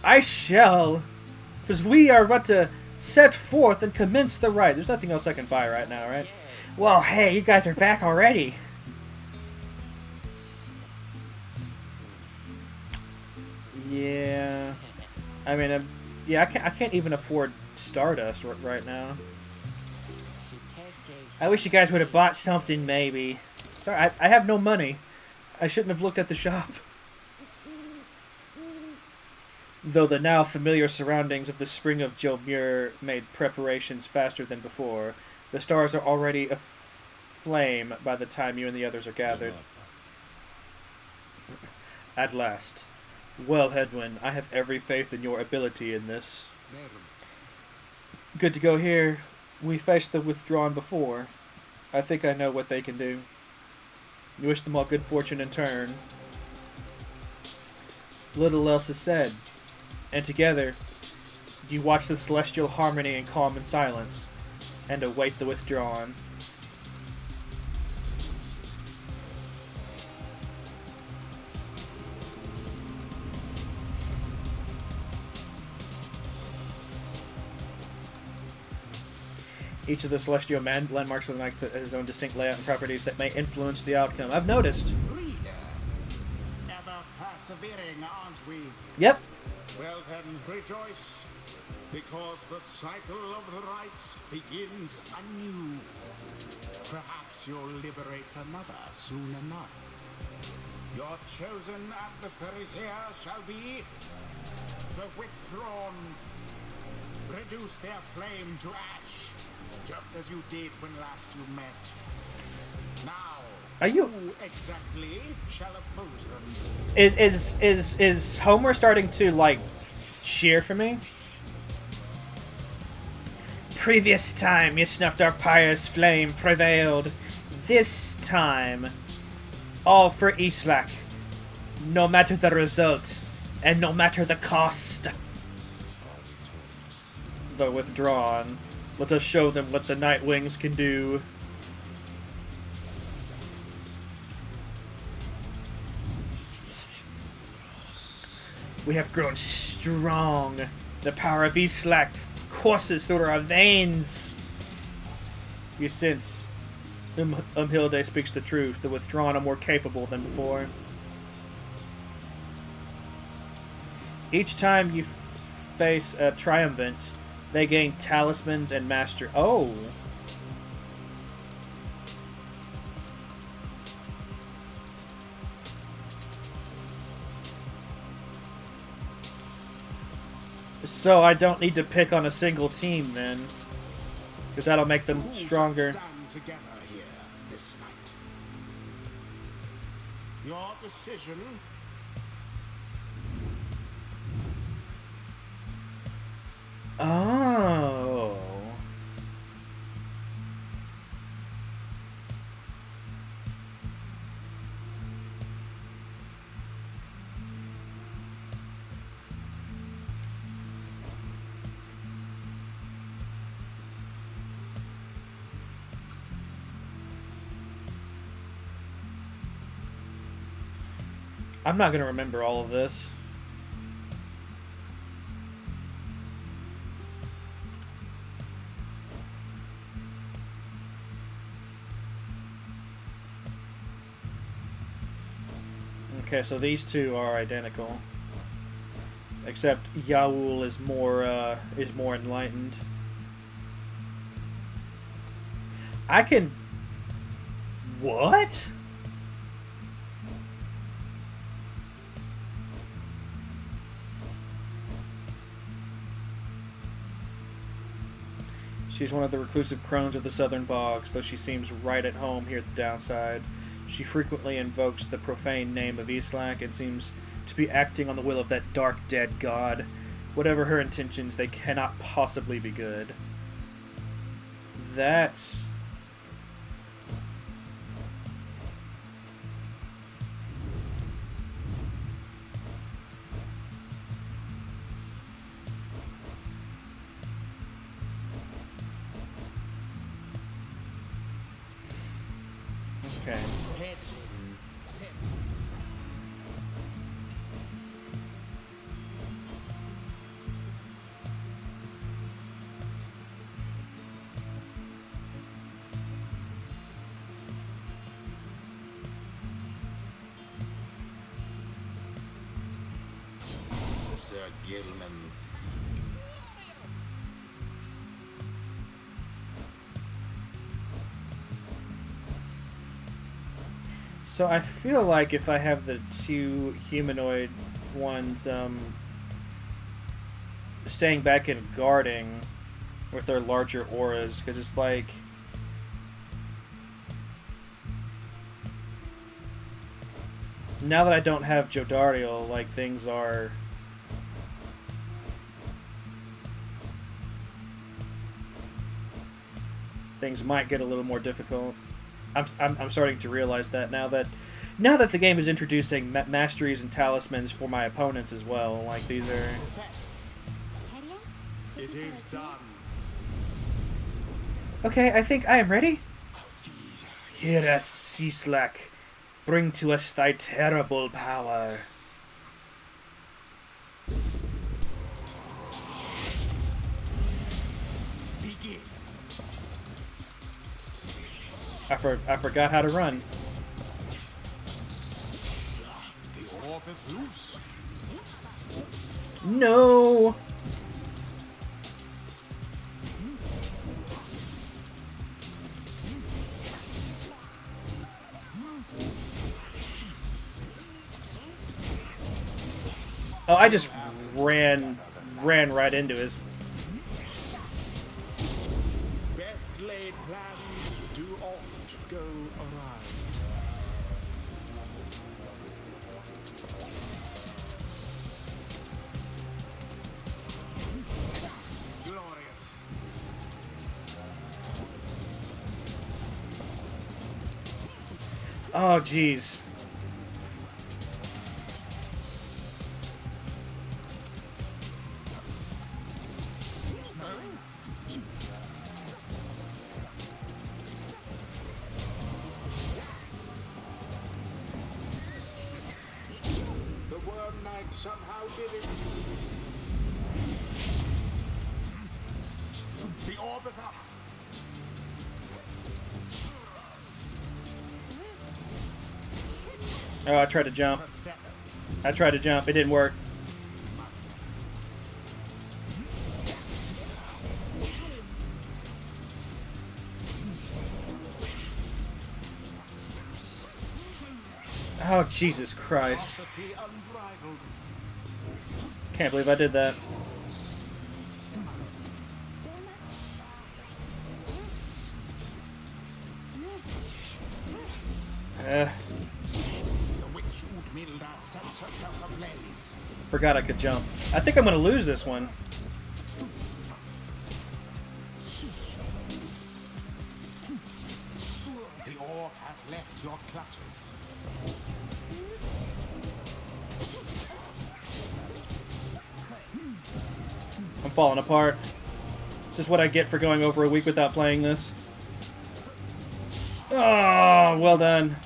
I shall, because we are about to set forth and commence the rite. There's nothing else I can buy right now, right? Well, hey, you guys are back already. Yeah. I mean, yeah, I can't even afford Stardust right now. I wish you guys would have bought something, maybe. Sorry, I have no money. I shouldn't have looked at the shop. Though the now familiar surroundings of the Spring of Jilmur made preparations faster than before, the stars are already aflame by the time you and the others are gathered. At last. Well, Hedwyn, I have every faith in your ability in this. Good to go here. We faced the Withdrawn before. I think I know what they can do. You wish them all good fortune in turn. Little else is said. And together, you watch the celestial harmony in calm and silence, and await the Withdrawn. Each of the celestial landmarks has his own distinct layout and properties that may influence the outcome. I've noticed. Reader, ever persevering, aren't we? Yep. Well then, rejoice, because the cycle of the rites begins anew. Perhaps you'll liberate another soon enough. Your chosen adversaries here shall be the Withdrawn. Reduce their flame to ash, just as you did when last you met. Now, who exactly shall oppose them? Is Homer starting to, like, cheer for me? Previous time you snuffed our Pyre's flame prevailed. This time, all for Islak. No matter the result, and no matter the cost. The Withdrawn. Let us show them what the Nightwings can do. We have grown strong. The power of Islak courses through our veins. You sense Hilde speaks the truth. The Withdrawn are more capable than before. Each time you face a triumphant, they gain talismans and master... Oh! So I don't need to pick on a single team then. Because that'll make them stronger. Stand together here this night. Your decision. Oh. I'm not going to remember all of this. Okay, so these two are identical. Except Yaul is more enlightened. I can... What? She's one of the reclusive crones of the southern bogs, though she seems right at home here at the downside. She frequently invokes the profane name of Islak and seems to be acting on the will of that dark dead god. Whatever her intentions, they cannot possibly be good. That's... Okay. Sir Gilman. So I feel like if I have the two humanoid ones staying back and guarding with their larger auras, because it's like... Now that I don't have Jodariel, like, things are... Things might get a little more difficult. I'm starting to realize that now that the game is introducing masteries and talismans for my opponents as well. Like, these are... It is done. Okay, I think I am ready. Hear us, Islak. Bring to us thy terrible power. Begin. I forgot how to run. The orb is loose. No! Oh, I just ran right into his... Best laid plans do oft go awry. Glorious. Oh, jeez. The Worm Knight somehow did it. The orb is up. Oh, I tried to jump. Pathetic. I tried to jump. It didn't work. Oh, Jesus Christ. Ferocity unbridled. Can't believe I did that. The witch Udmilda sets herself ablaze. Forgot I could jump. I think I'm going to lose this one. The orb has left your clutches. I'm falling apart. This is what I get for going over a week without playing this. Oh, well done.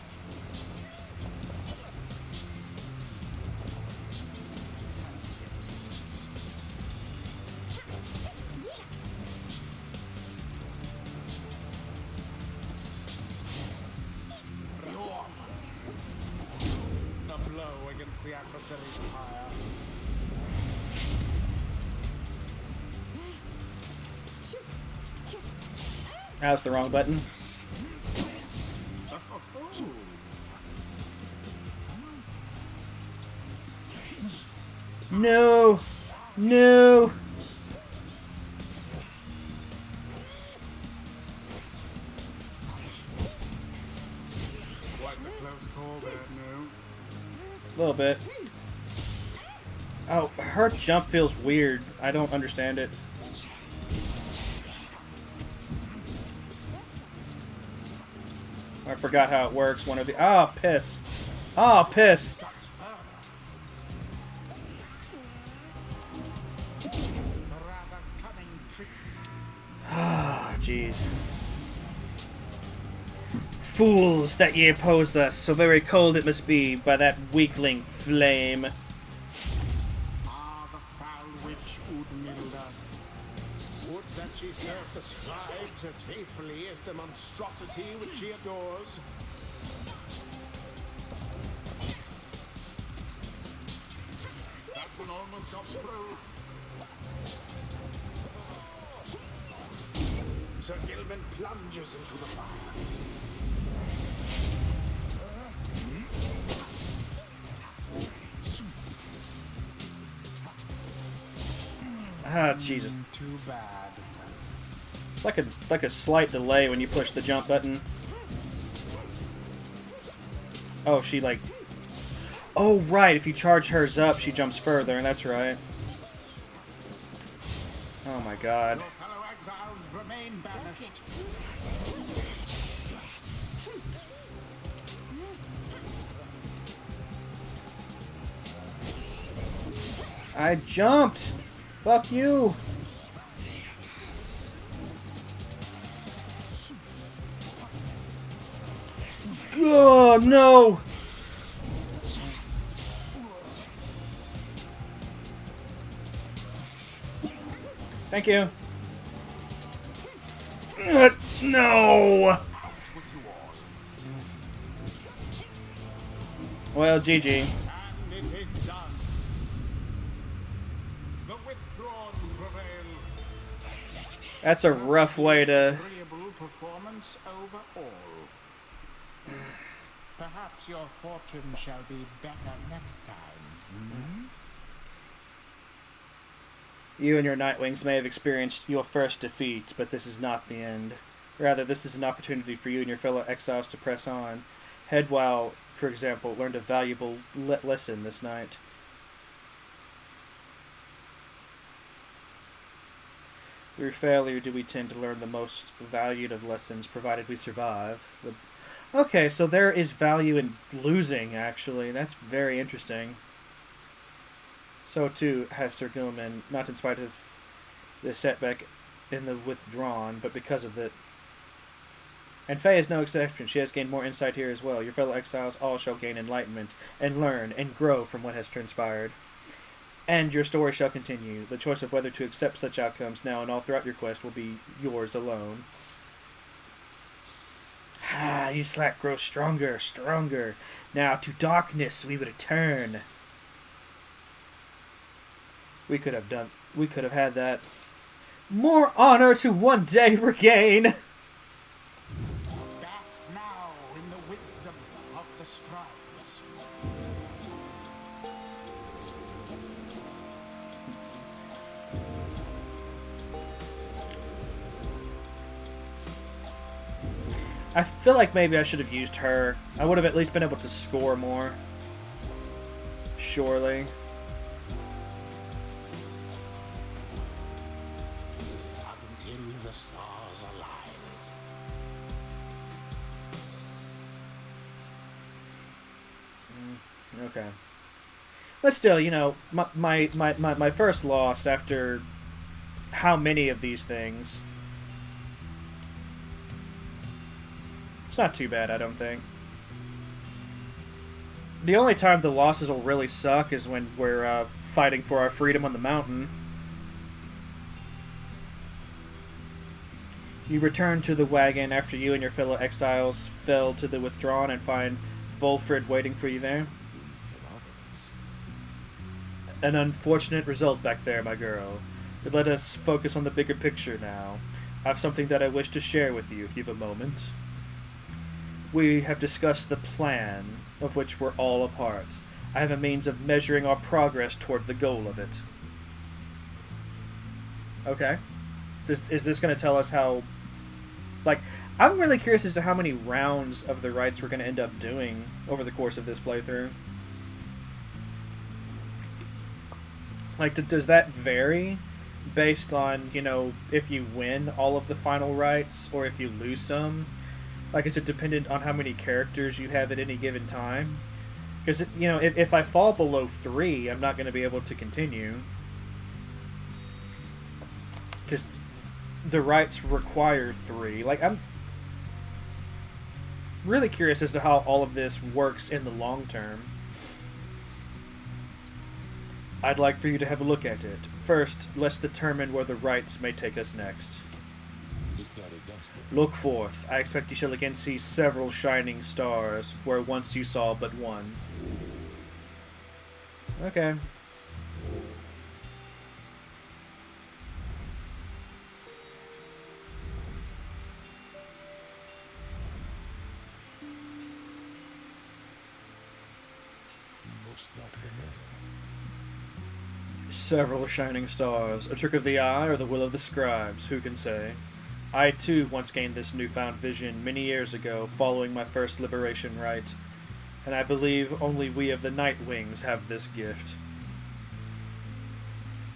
The orb. The blow against the adversary's pyre. That was the wrong button. No! No! Quite the close call there, no? A little bit. Oh, her jump feels weird. I don't understand it. I forgot how it works. One of the... Ah, piss. Ah, piss. Such fervor. A rather cunning trick. Ah, jeez. Fools, that ye oppose us, so very cold it must be by that weakling flame. Ah, the foul witch Udmilda. Would that she served the scribes as faithfully as the monstrosity which she adores. That one almost got through. Sir Gilman plunges into the fire. Ah, Jesus. Too bad. It's like a slight delay when you push the jump button. Oh, she like... Oh, right. If you charge hers up, she jumps further, and that's right. Oh, my God. Your fellow exiles remain banished. I jumped! Fuck you! Oh, no! Thank you. No! Well, GG. And it is done. The withdrawn prevail. That's a rough way to... Agreeable performance overall. Perhaps your fortune shall be better next time. You and your Nightwings may have experienced your first defeat, but this is not the end. Rather, this is an opportunity for you and your fellow exiles to press on. Headwell, for example, learned a valuable lesson this night. Through failure do we tend to learn the most valued of lessons, provided we survive. Okay, so there is value in losing, actually. That's very interesting. So too has Sir Gilman, not in spite of the setback in the withdrawn, but because of it. And Faye is no exception. She has gained more insight here as well. Your fellow exiles all shall gain enlightenment, and learn, and grow from what has transpired. And your story shall continue. The choice of whether to accept such outcomes now and all throughout your quest will be yours alone. Ah, you slack grow stronger, stronger. Now to darkness we would return. We could have had that. More honor to one day regain. Bask now in the wisdom of the scribes. I feel like maybe I should have used her. I would have at least been able to score more. Surely. Until the stars align. Okay. But still, you know, my first loss after how many of these things? It's not too bad, I don't think. The only time the losses will really suck is when we're fighting for our freedom on the mountain. You return to the wagon after you and your fellow exiles fell to the withdrawn and find Volfrid waiting for you there. An unfortunate result back there, my girl. But let us focus on the bigger picture now. I have something that I wish to share with you if you have a moment. We have discussed the plan, of which we're all a part. I have a means of measuring our progress toward the goal of it. Okay. Is this going to tell us how... Like, I'm really curious as to how many rounds of the rites we're going to end up doing over the course of this playthrough. Like, does that vary based on, you know, if you win all of the final rites or if you lose some? Like, is it dependent on how many characters you have at any given time? Because, you know, if I fall below 3, I'm not going to be able to continue. Because the rites require 3. Like, I'm really curious as to how all of this works in the long term. I'd like for you to have a look at it. First, let's determine where the rites may take us next. Look forth. I expect you shall again see several shining stars, where once you saw but one. Okay. Several shining stars. A trick of the eye or the will of the scribes, who can say? I, too, once gained this newfound vision many years ago, following my first liberation rite, and I believe only we of the Night Wings have this gift.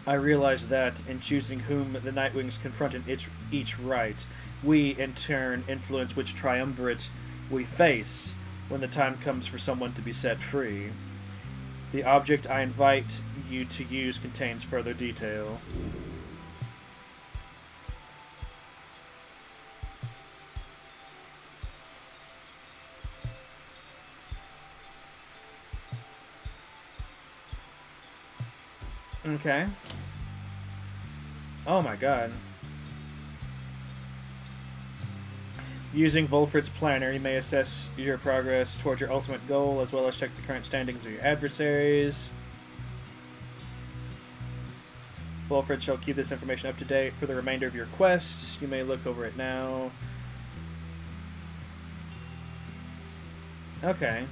I realize that, in choosing whom the Night Wings confront in each rite, we, in turn, influence which triumvirate we face when the time comes for someone to be set free. The object I invite you to use contains further detail. Okay. Oh my god. Using Volfred's planner, you may assess your progress towards your ultimate goal, as well as check the current standings of your adversaries. Volfred shall keep this information up to date for the remainder of your quest. You may look over it now. Okay.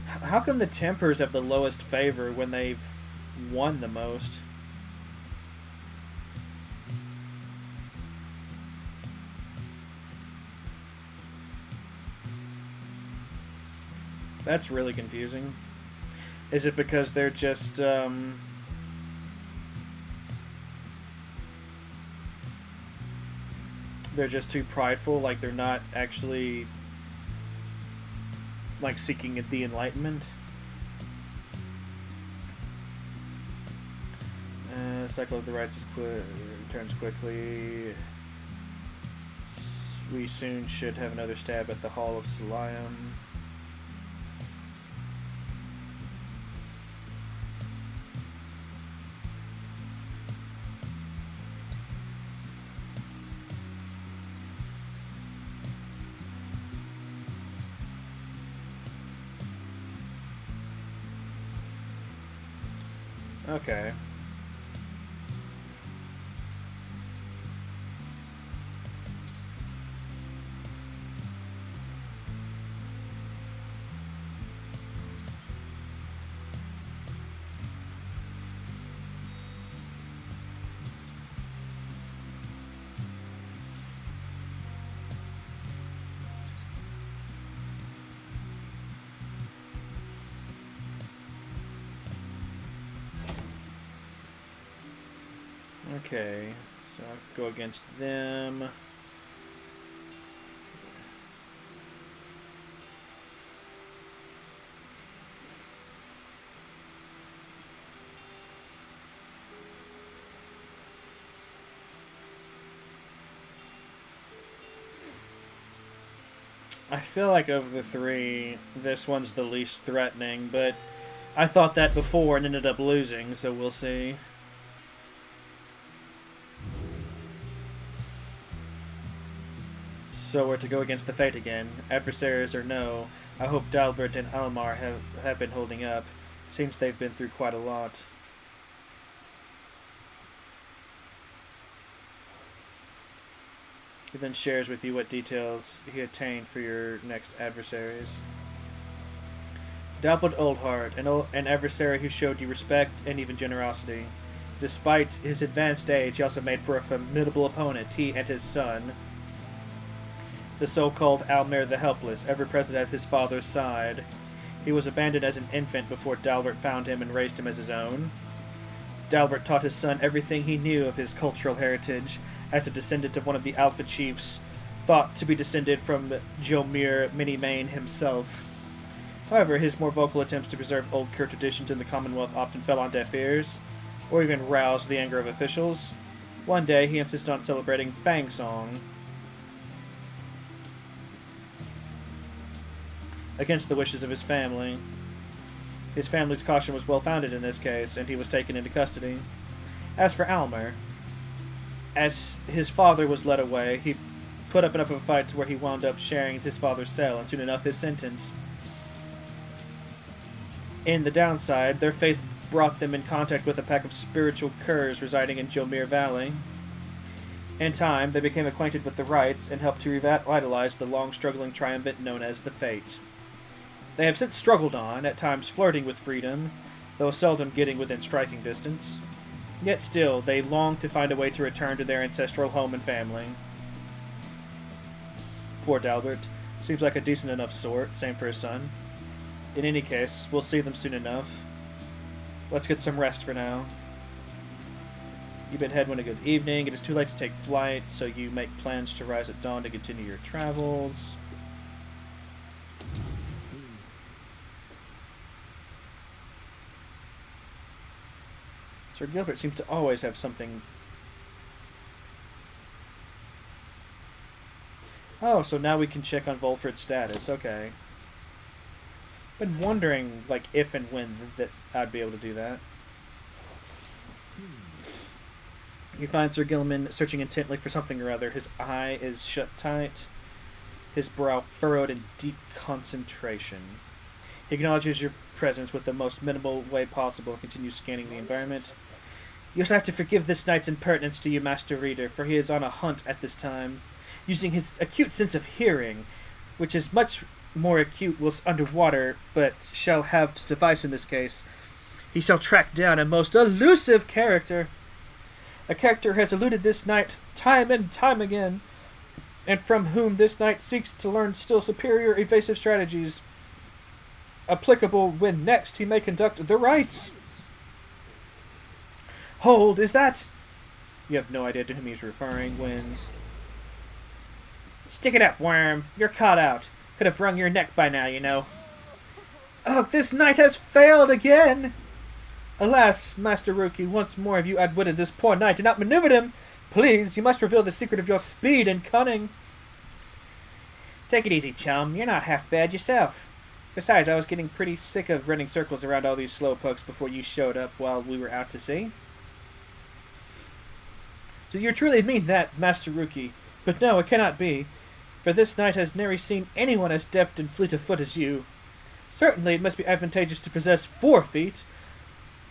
How come the Tempers have the lowest favor when they've won the most? That's really confusing. Is it because they're just, they're just too prideful, like they're not actually, like, seeking the Enlightenment? Cycle of the rites is returns quickly. We soon should have another stab at the Hall of Salayam. Okay. Okay, so I'll go against them. I feel like of the three, this one's the least threatening, but I thought that before and ended up losing, so we'll see. So we're to go against the fate again. Adversaries or no, I hope Dalbert and Almar have been holding up. Seems they've been through quite a lot. He then shares with you what details he obtained for your next adversaries. Dalbert Oldheart, an adversary who showed you respect and even generosity. Despite his advanced age, he also made for a formidable opponent, he and his son, the so-called Almer the Helpless, ever present at his father's side. He was abandoned as an infant before Dalbert found him and raised him as his own. Dalbert taught his son everything he knew of his cultural heritage, as a descendant of one of the Alpha Chiefs, thought to be descended from Jomir Minimane himself. However, his more vocal attempts to preserve old Ker traditions in the Commonwealth often fell on deaf ears, or even roused the anger of officials. One day, he insisted on celebrating Fang Song against the wishes of his family. His family's caution was well-founded in this case, and he was taken into custody. As for Almer, as his father was led away, he put up enough of a fight to where he wound up sharing his father's cell, and soon enough his sentence. In the downside, their faith brought them in contact with a pack of spiritual curs residing in Jomir Valley. In time, they became acquainted with the rites and helped to revitalize the long-struggling triumvirate known as the Fate. They have since struggled on, at times flirting with freedom, though seldom getting within striking distance. Yet still, they long to find a way to return to their ancestral home and family. Poor Dalbert. Seems like a decent enough sort, same for his son. In any case, we'll see them soon enough. Let's get some rest for now. You bid Hedwyn a good evening. It is too late to take flight, so you make plans to rise at dawn to continue your travels. Sir Gilbert seems to always have something. Oh, so now we can check on Volfred's status. Okay. Been wondering, like, if and when that I'd be able to do that. You find Sir Gilman searching intently for something or other. His eye is shut tight, his brow furrowed in deep concentration. He acknowledges your presence with the most minimal way possible and continues scanning the environment. You'll have to forgive this knight's impertinence to you, Master Reader, for he is on a hunt at this time, using his acute sense of hearing, which is much more acute whilst underwater, but shall have to suffice in this case. He shall track down a most elusive character. A character has eluded this knight time and time again, and from whom this knight seeks to learn still superior evasive strategies, applicable when next he may conduct the rites. Hold, is that... You have no idea to whom he's referring when... Stick it up, worm. You're caught out. Could have wrung your neck by now, you know. Ugh, this knight has failed again! Alas, Master Rookie, once more have you outwitted this poor knight and outmaneuvered him. Please, you must reveal the secret of your speed and cunning. Take it easy, chum. You're not half bad yourself. Besides, I was getting pretty sick of running circles around all these slowpokes before you showed up while we were out to sea. Do you truly mean that, Master Rookie? But no, it cannot be, for this knight has never seen anyone as deft and fleet of foot as you. Certainly it must be advantageous to possess 4 feet,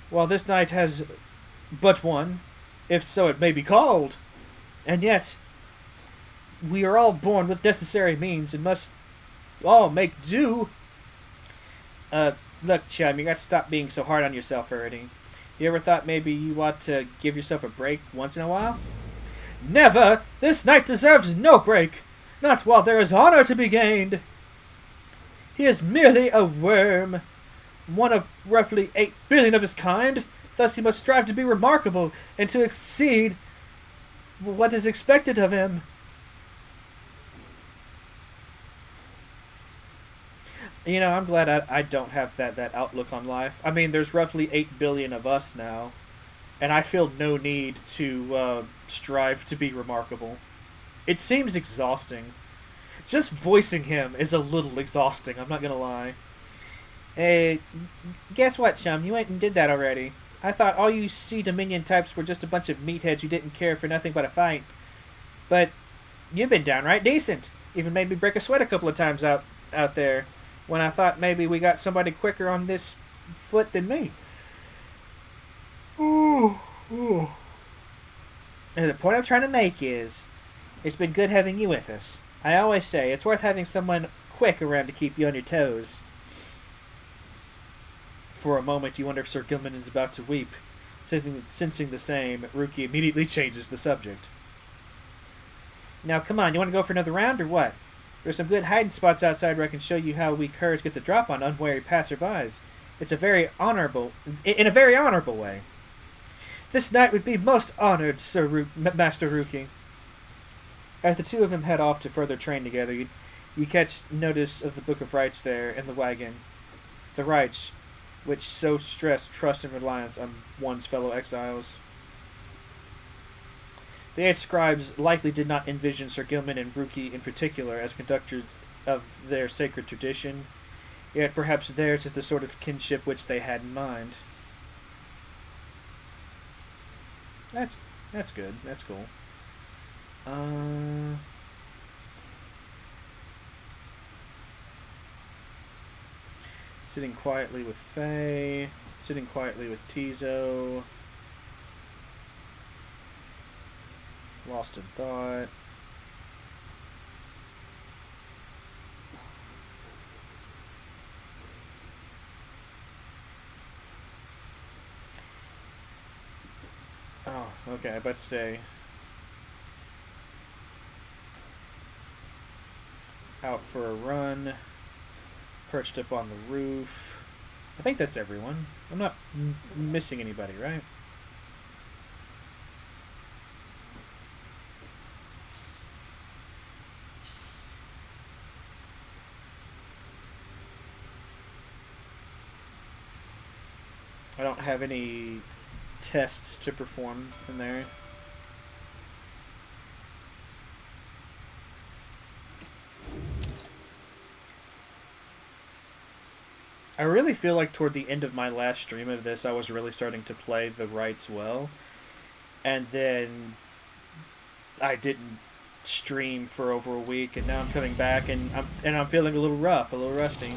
while this knight has but 1, if so it may be called. And yet, we are all born with necessary means and must all make do. Look, chum, you got to stop being so hard on yourself already. You ever thought maybe you ought to give yourself a break once in a while? Never! This knight deserves no break! Not while there is honor to be gained! He is merely a worm, one of roughly 8 billion of his kind. Thus he must strive to be remarkable and to exceed what is expected of him. You know, I'm glad I don't have that outlook on life. I mean, there's roughly 8 billion of us now, and I feel no need to strive to be remarkable. It seems exhausting. Just voicing him is a little exhausting, I'm not gonna lie. Hey, guess what, chum? You went and did that already. I thought all you Sea Dominion types were just a bunch of meatheads who didn't care for nothing but a fight. But you've been downright decent. Even made me break a sweat a couple of times out there when I thought maybe we got somebody quicker on this foot than me. And the point I'm trying to make is, it's been good having you with us. I always say, it's worth having someone quick around to keep you on your toes. For a moment, you wonder if Sir Gilman is about to weep. Sensing the same, Ruki immediately changes the subject. Now, come on, you want to go for another round, or what? There's some good hiding spots outside where I can show you how we curs get the drop on unwary passerbys. In a very honorable way. This knight would be most honored, Master Ruki. As the two of them head off to further train together, you catch notice of the Book of Rites there in the wagon. The rites, which so stress trust and reliance on one's fellow exiles. The 8 scribes likely did not envision Sir Gilman and Ruki in particular as conductors of their sacred tradition, yet perhaps theirs is the sort of kinship which they had in mind. That's good. That's cool. Sitting quietly with Faye. Sitting quietly with Tizo. Lost in thought. Oh, okay, I about to say. Out for a run. Perched up on the roof. I think that's everyone. I'm not missing anybody, right? I don't have any tests to perform in there. I really feel like toward the end of my last stream of this, I was really starting to play the rights well. And then I didn't stream for over a week, and now I'm coming back, and I'm feeling a little rough, a little rusty.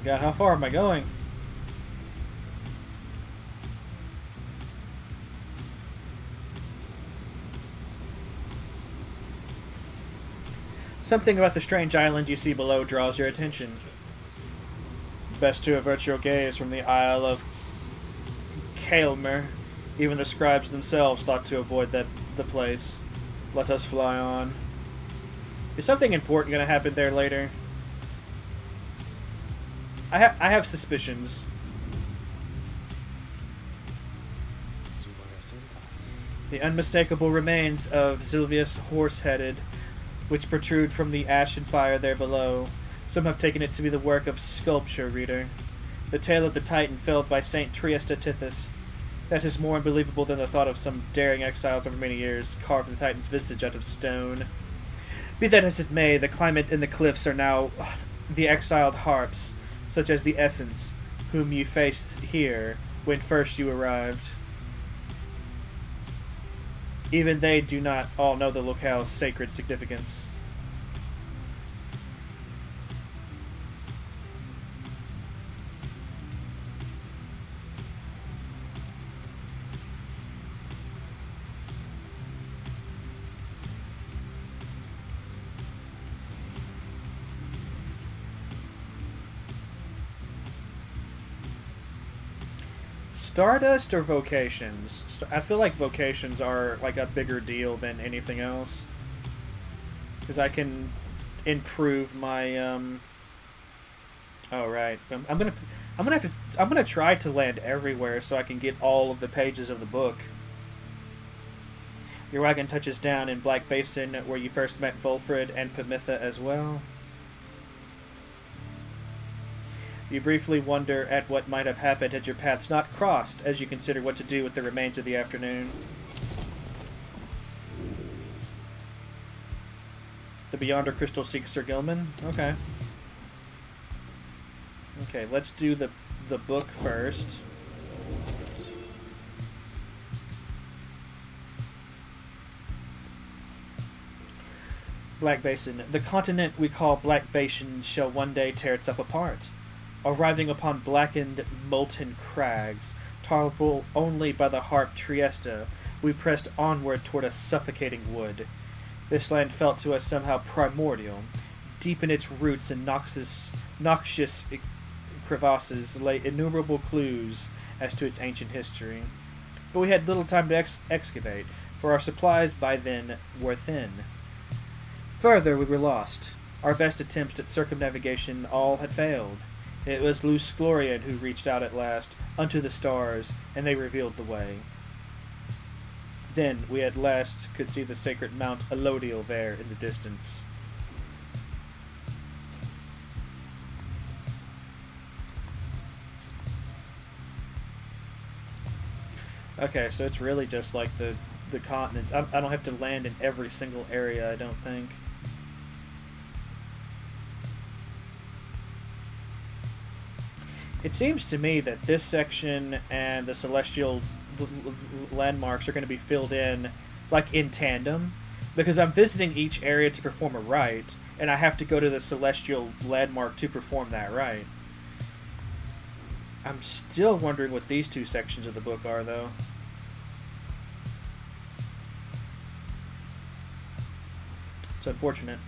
God, how far am I going? Something about the strange island you see below draws your attention. Best to avert your gaze from the Isle of Kaelmer. Even the scribes themselves thought to avoid the place. Let us fly on. Is something important going to happen there later? I have suspicions. The unmistakable remains of Sylvius Horse-Headed, which protrude from the ash and fire there below. Some have taken it to be the work of sculpture, reader. The tale of the Titan felled by Saint Triesta Tithys. That is more unbelievable than the thought of some daring exiles over many years carved the Titan's visage out of stone. Be that as it may, the climate and the cliffs are now the exiled harps, such as the Essence, whom you faced here when first you arrived. Even they do not all know the locale's sacred significance. Stardust or vocations? I feel like vocations are like a bigger deal than anything else, because I can improve my Oh right, I'm gonna try to land everywhere so I can get all of the pages of the book. Your wagon touches down in Black Basin, where you first met Volfred and Pamitha as well. You briefly wonder at what might have happened had your paths not crossed, as you consider what to do with the remains of the afternoon. The Beyonder Crystal seeks Sir Gilman? Okay. Okay, let's do the book first. Black Basin. The continent we call Black Basin shall one day tear itself apart. Arriving upon blackened, molten crags, tolerable only by the harp Trieste, we pressed onward toward a suffocating wood. This land felt to us somehow primordial. Deep in its roots and noxious crevasses lay innumerable clues as to its ancient history. But we had little time to excavate, for our supplies by then were thin. Further, we were lost. Our best attempts at circumnavigation all had failed. It was Luce Glorian who reached out at last unto the stars, and they revealed the way. Then we at last could see the sacred Mount Elodial there in the distance. Okay, so it's really just like the continents. I don't have to land in every single area, I don't think. It seems to me that this section and the celestial landmarks are going to be filled in like in tandem, because I'm visiting each area to perform a rite, and I have to go to the celestial landmark to perform that rite. I'm still wondering what these two sections of the book are, though. It's unfortunate.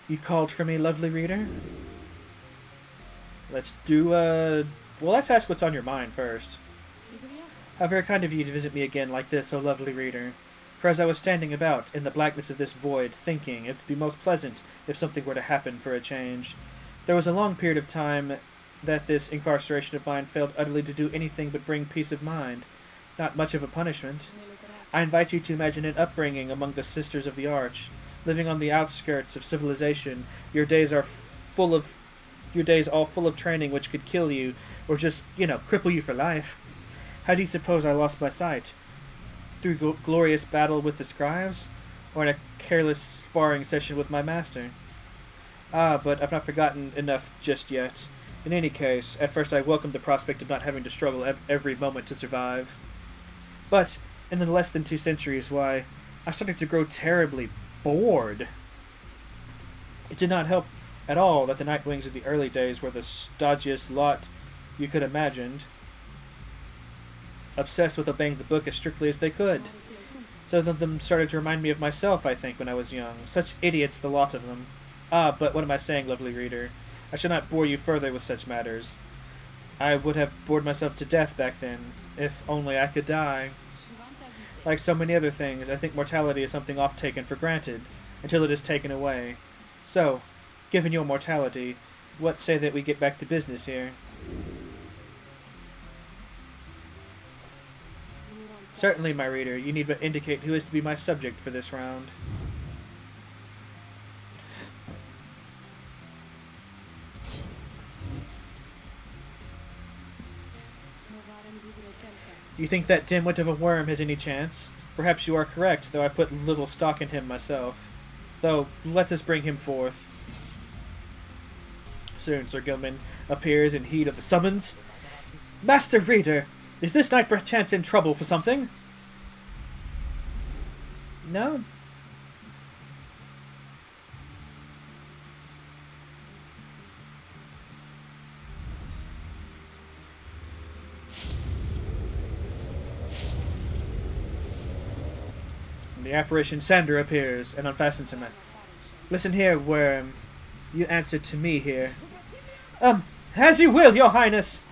You called for me, lovely reader? Let's do, well, let's ask what's on your mind first. How very kind of you to visit me again like this, O lovely reader. For as I was standing about, in the blackness of this void, thinking it would be most pleasant if something were to happen for a change, there was a long period of time that this incarceration of mine failed utterly to do anything but bring peace of mind. Not much of a punishment. I invite you to imagine an upbringing among the Sisters of the Arch. Living on the outskirts of civilization, your days all full of training which could kill you, or just, cripple you for life. How do you suppose I lost my sight? Through glorious battle with the scribes? Or in a careless sparring session with my master? But I've not forgotten enough just yet. In any case, at first I welcomed the prospect of not having to struggle every moment to survive. But, in the less than 2 centuries, why, I started to grow terribly bored. It did not help at all that the Nightwings of the early days were the stodgiest lot you could have imagined, obsessed with obeying the book as strictly as they could. Some of them started to remind me of myself, I think, when I was young. Such idiots, the lot of them. But what am I saying, lovely reader? I shall not bore you further with such matters. I would have bored myself to death back then, if only I could die. Like so many other things, I think mortality is something oft taken for granted, until it is taken away. So, given your mortality, what say that we get back to business here? Certainly, my reader, you need but indicate who is to be my subject for this round. You think that dimwit of a worm has any chance? Perhaps you are correct, though I put little stock in him myself. Though, let us bring him forth. Soon Sir Gilman appears in heed of the summons. Master Reader, is this knight perchance in trouble for something? No? The apparition Sander appears and unfastens him. Listen here, worm. You answer to me here. As you will, your highness!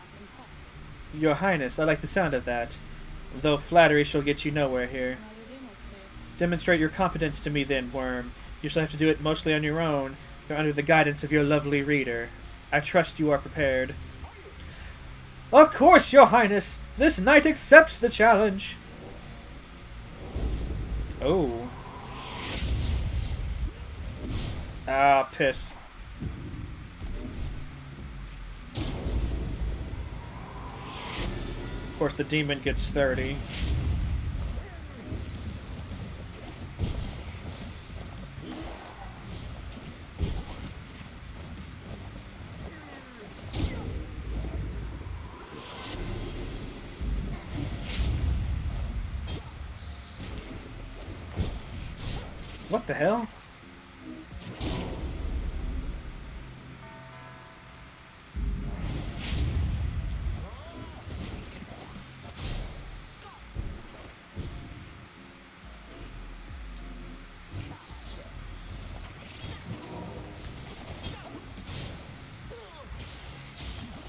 Your highness, I like the sound of that. Though flattery shall get you nowhere here. Demonstrate your competence to me then, worm. You shall have to do it mostly on your own, though under the guidance of your lovely reader. I trust you are prepared. Of course, your highness. This knight accepts the challenge. Oh. Ah, piss. Of course, the demon gets 30. What the hell?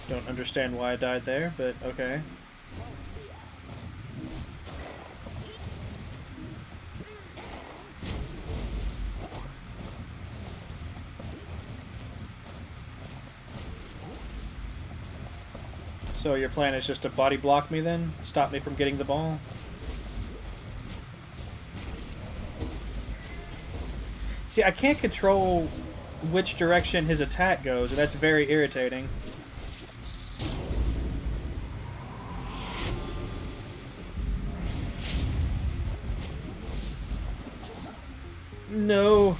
Don't understand why I died there, but okay. So your plan is just to body block me then? Stop me from getting the ball? See, I can't control which direction his attack goes, and that's very irritating. No.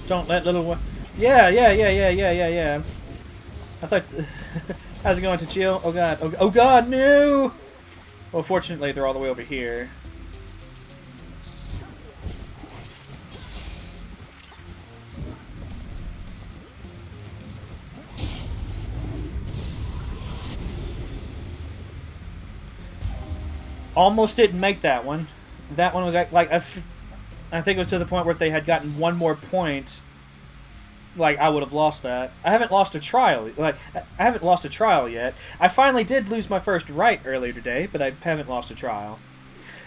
Don't let little one. Yeah. I thought. How's it going to chill? Oh god. Oh god, no! Well, fortunately, they're all the way over here. Almost didn't make that one. That one was like I think it was to the point where if they had gotten one more point, like I would have lost that. I haven't lost a trial. Like I haven't lost a trial yet. I finally did lose my first right earlier today, but I haven't lost a trial.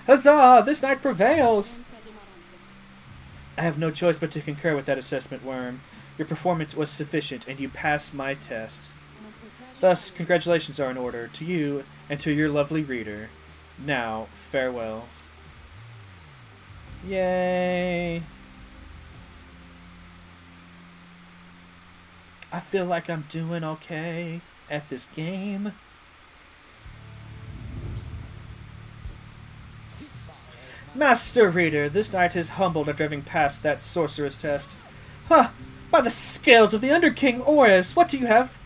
Huzzah! This knight prevails. I have no choice but to concur with that assessment, Worm. Your performance was sufficient, and you passed my test. Thus, congratulations are in order to you and to your lovely reader. Now, farewell. Yay! I feel like I'm doing okay at this game. Master Reader, this knight is humbled after having passed that sorcerer's test. Huh! By the scales of the Under King Aureus, what do you have?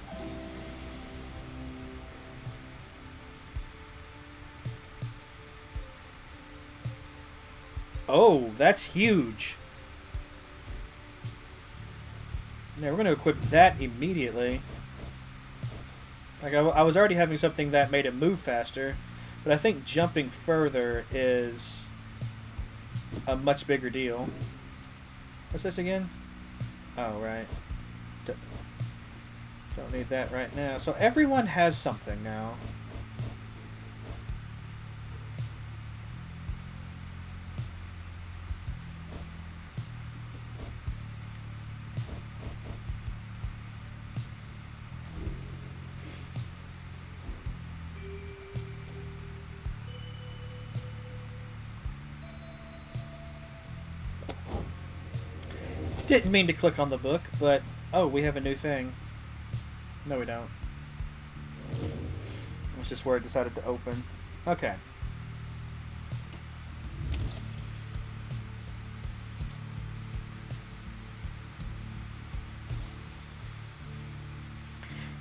Oh, that's huge. Yeah, we're going to equip that immediately. Like, I was already having something that made it move faster, but I think jumping further is a much bigger deal. What's this again? Oh, right. Don't need that right now. So everyone has something now. Didn't mean to click on the book, but... Oh, we have a new thing. No, we don't. It's just where it decided to open. Okay.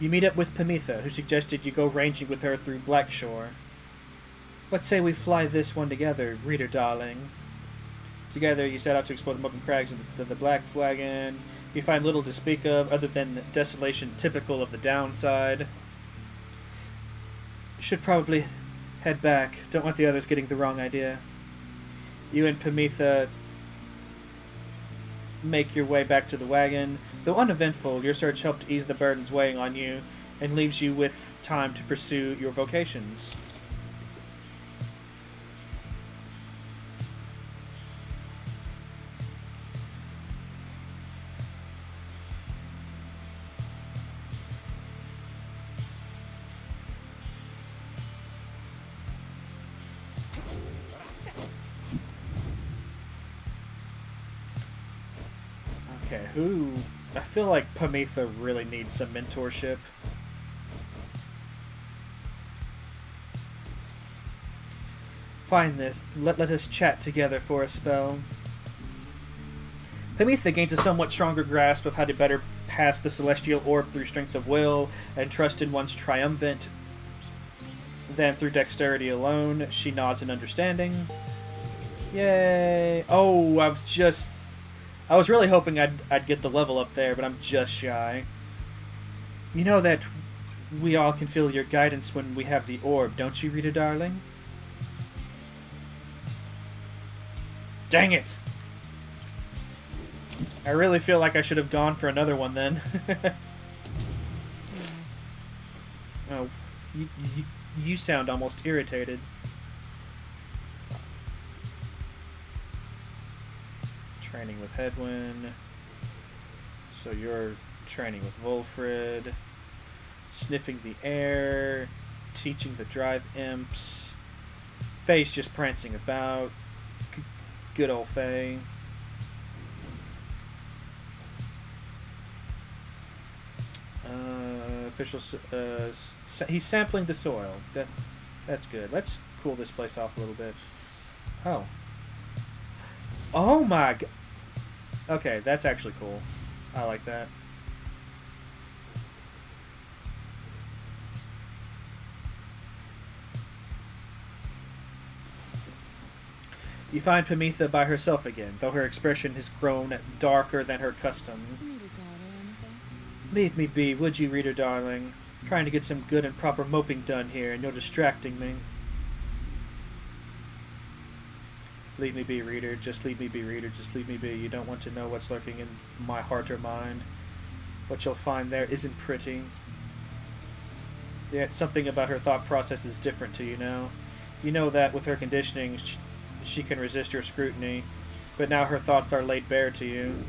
You meet up with Pamitha, who suggested you go ranging with her through Blackshore. What say we fly this one together, reader darling? Together, you set out to explore the Mucken Crags and the Black Wagon. You find little to speak of, other than desolation typical of the downside. You should probably head back. Don't want the others getting the wrong idea. You and Pamitha make your way back to the wagon. Though uneventful, your search helped ease the burdens weighing on you. and leaves you with time to pursue your vocations. Okay, who... I feel like Pamitha really needs some mentorship. Find this. Let us chat together for a spell. Pamitha gains a somewhat stronger grasp of how to better pass the celestial orb through strength of will and trust in one's triumphant than through dexterity alone. She nods in understanding. Yay! Oh, I was really hoping I'd get the level up there, but I'm just shy. You know that we all can feel your guidance when we have the orb, don't you, Rita darling? Dang it! I really feel like I should have gone for another one then. Oh, you sound almost irritated. Training with Hedwyn. So you're training with Wolfred. Sniffing the air. Teaching the drive imps. Faye's just prancing about. Good old Faye. He's sampling the soil. That's good. Let's cool this place off a little bit. Oh. Oh my god. Okay, that's actually cool. I like that. You find Pamitha by herself again, though her expression has grown darker than her custom. Leave me be, would you, reader darling? Trying to get some good and proper moping done here, and you're distracting me. Leave me be, reader. Just leave me be, reader. Just leave me be. You don't want to know what's lurking in my heart or mind. What you'll find there isn't pretty. Yet something about her thought process is different to you now. You know that with her conditioning, she can resist your scrutiny, but now her thoughts are laid bare to you.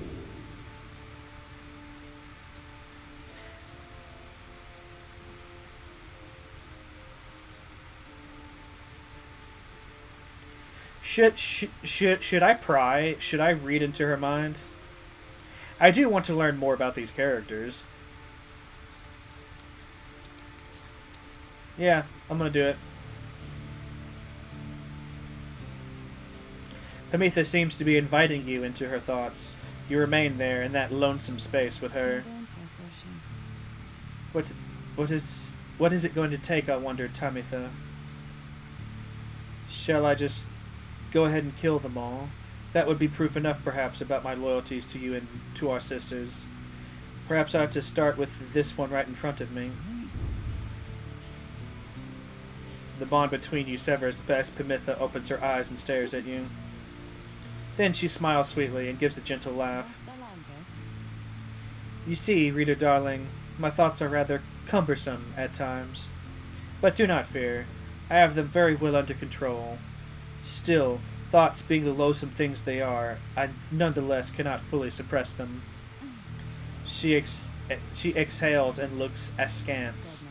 Should I pry? Should I read into her mind? I do want to learn more about these characters. Yeah, I'm gonna do it. Pamitha seems to be inviting you into her thoughts. You remain there in that lonesome space with her. What is it going to take, I wonder, Tamitha? Shall I just go ahead and kill them all? That would be proof enough, perhaps, about my loyalties to you and to our sisters. Perhaps I ought to start with this one right in front of me. The bond between you severs as Pamitha opens her eyes and stares at you. Then she smiles sweetly and gives a gentle laugh. You see, reader darling, my thoughts are rather cumbersome at times. But do not fear, I have them very well under control. Still, thoughts being the loathsome things they are, I nonetheless cannot fully suppress them. She exhales and looks askance.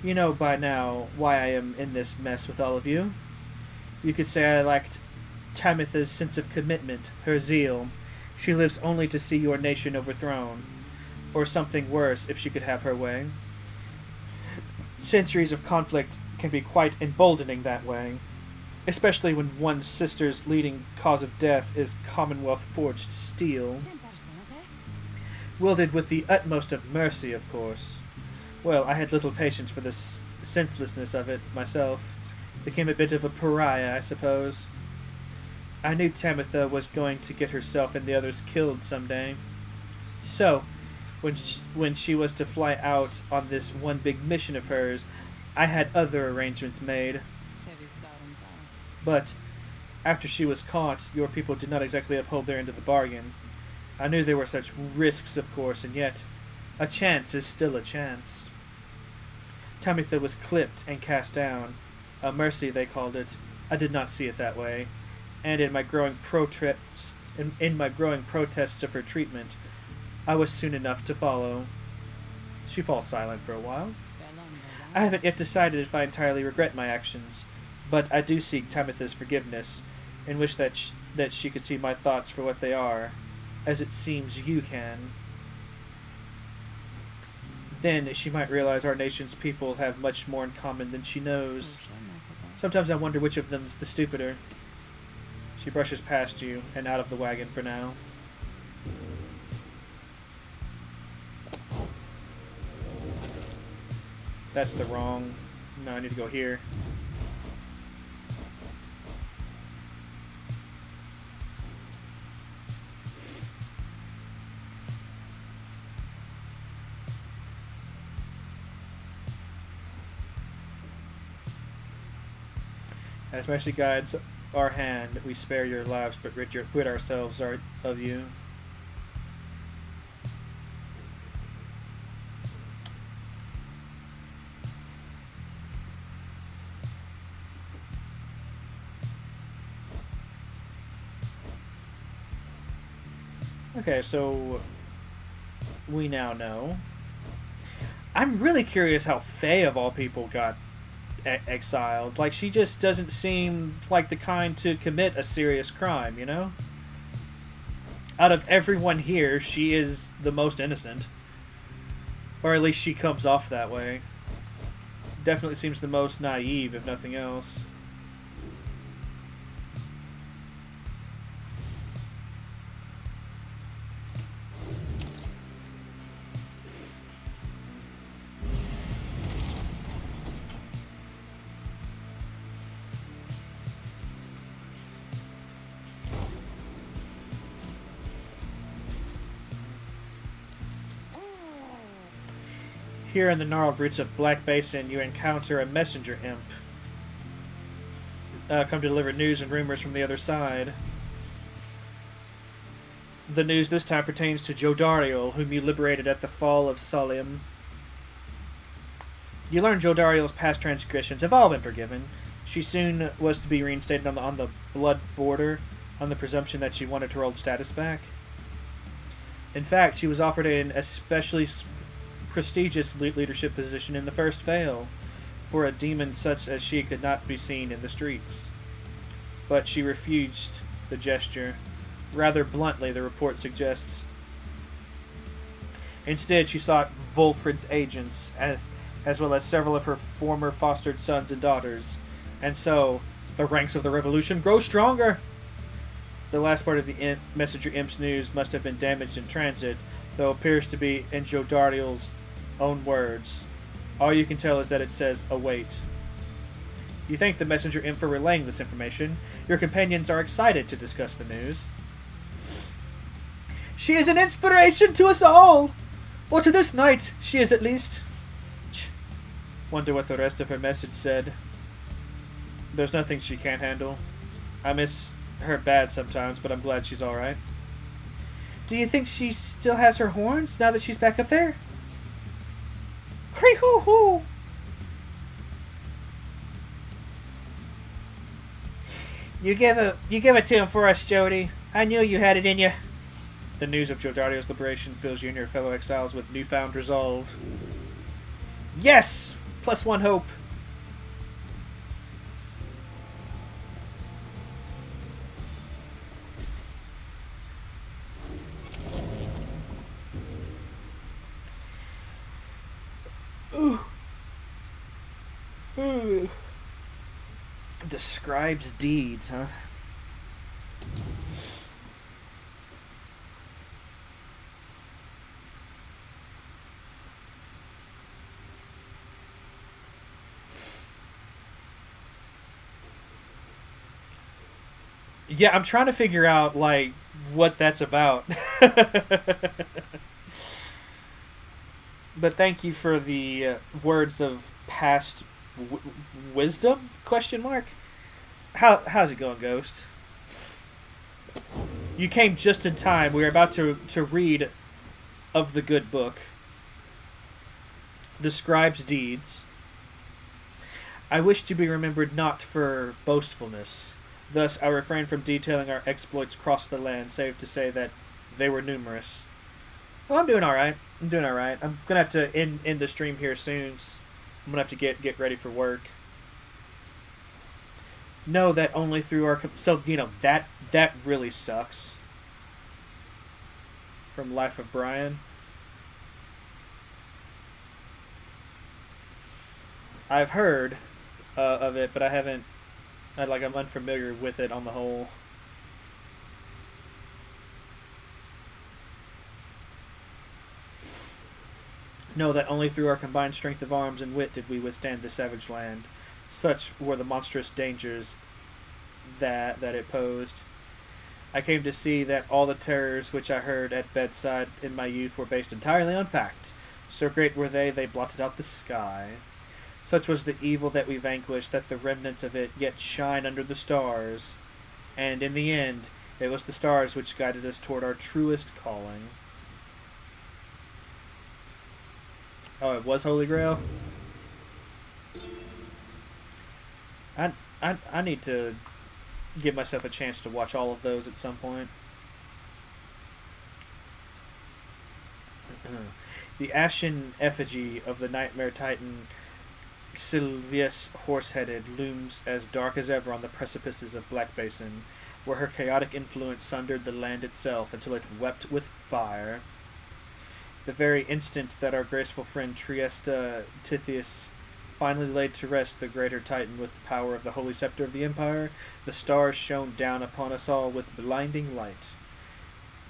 You know by now why I am in this mess with all of you. You could say I lacked Tamitha's sense of commitment, her zeal. She lives only to see your nation overthrown. Or something worse, if she could have her way. Centuries of conflict can be quite emboldening that way, especially when one's sister's leading cause of death is Commonwealth-forged steel. Wielded with the utmost of mercy, of course. Well, I had little patience for the senselessness of it, myself. Became a bit of a pariah, I suppose. I knew Tamitha was going to get herself and the others killed someday. So, when she was to fly out on this one big mission of hers, I had other arrangements made. But, after she was caught, your people did not exactly uphold their end of the bargain. I knew there were such risks, of course, and yet A chance is still a chance. Tamitha was clipped and cast down. A mercy, they called it. I did not see it that way. And in my growing protests of her treatment, I was soon enough to follow. She falls silent for a while. I haven't yet decided if I entirely regret my actions, but I do seek Tamitha's forgiveness, and wish that she could see my thoughts for what they are, as it seems you can. Then she might realize our nation's people have much more in common than she knows. Sometimes I wonder which of them's the stupider. She brushes past you and out of the wagon for now. That's the wrong... No, I need to go here. As mercy guides our hand, we spare your lives, but rid ourselves of you. Okay, so we now know. I'm really curious how Faye, of all people, got exiled. Like, she just doesn't seem like the kind to commit a serious crime, you know? Out of everyone here, she is the most innocent. Or at least she comes off that way. Definitely seems the most naive, if nothing else. Here in the gnarled roots of Black Basin, you encounter a messenger imp. Come to deliver news and rumors from the other side. The news this time pertains to Jodariel, whom you liberated at the fall of Solim. You learn Jodariel's past transgressions have all been forgiven. She soon was to be reinstated on the blood border, on the presumption that she wanted her old status back. In fact, she was offered an especially prestigious leadership position in the first Vale, for a demon such as she could not be seen in the streets. But she refused the gesture, rather bluntly, the report suggests. Instead, she sought Volfred's agents, as well as several of her former fostered sons and daughters, and so the ranks of the revolution grow stronger. The last part of the Messenger Imp's news must have been damaged in transit, though it appears to be in Jodariel's own words. All you can tell is that it says, await. You thank the Messenger Imp for relaying this information. Your companions are excited to discuss the news. She is an inspiration to us all! Or to this night, she is at least. Wonder what the rest of her message said. There's nothing she can't handle. I miss her bad sometimes, but I'm glad she's alright. Do you think she still has her horns now that she's back up there? Cree-hoo-hoo! You give it to him for us, Jody. I knew you had it in you. The news of Jodariel's liberation fills you and your fellow exiles with newfound resolve. Yes! +1 hope. Ooh. Describes deeds, huh? Yeah, I'm trying to figure out, like, what that's about. But thank you for the words of past wisdom? Question mark. How's it going, Ghost? You came just in time. We were about to read of the good book. the scribe's deeds. I wish to be remembered not for boastfulness. Thus, I refrain from detailing our exploits across the land, save to say that they were numerous. Well, I'm doing alright. I'm gonna have to end the stream here soon. I'm gonna have to get ready for work. Know that only through our... So, that really sucks. From Life of Brian. I've heard of it, but I haven't... I'm unfamiliar with it on the whole. Know that only through our combined strength of arms and wit did we withstand the savage land. Such were the monstrous dangers that it posed. I came to see that all the terrors which I heard at bedside in my youth were based entirely on fact. So great were they blotted out the sky. Such was the evil that we vanquished, that the remnants of it yet shine under the stars. And in the end, it was the stars which guided us toward our truest calling. Oh, it was Holy Grail? I need to give myself a chance to watch all of those at some point. The ashen effigy of the nightmare titan Sylvius Horseheaded looms as dark as ever on the precipices of Black Basin, where her chaotic influence sundered the land itself until it wept with fire. The very instant that our graceful friend Triesta Tithius finally laid to rest the greater titan with the power of the holy scepter of the empire, the stars shone down upon us all with blinding light.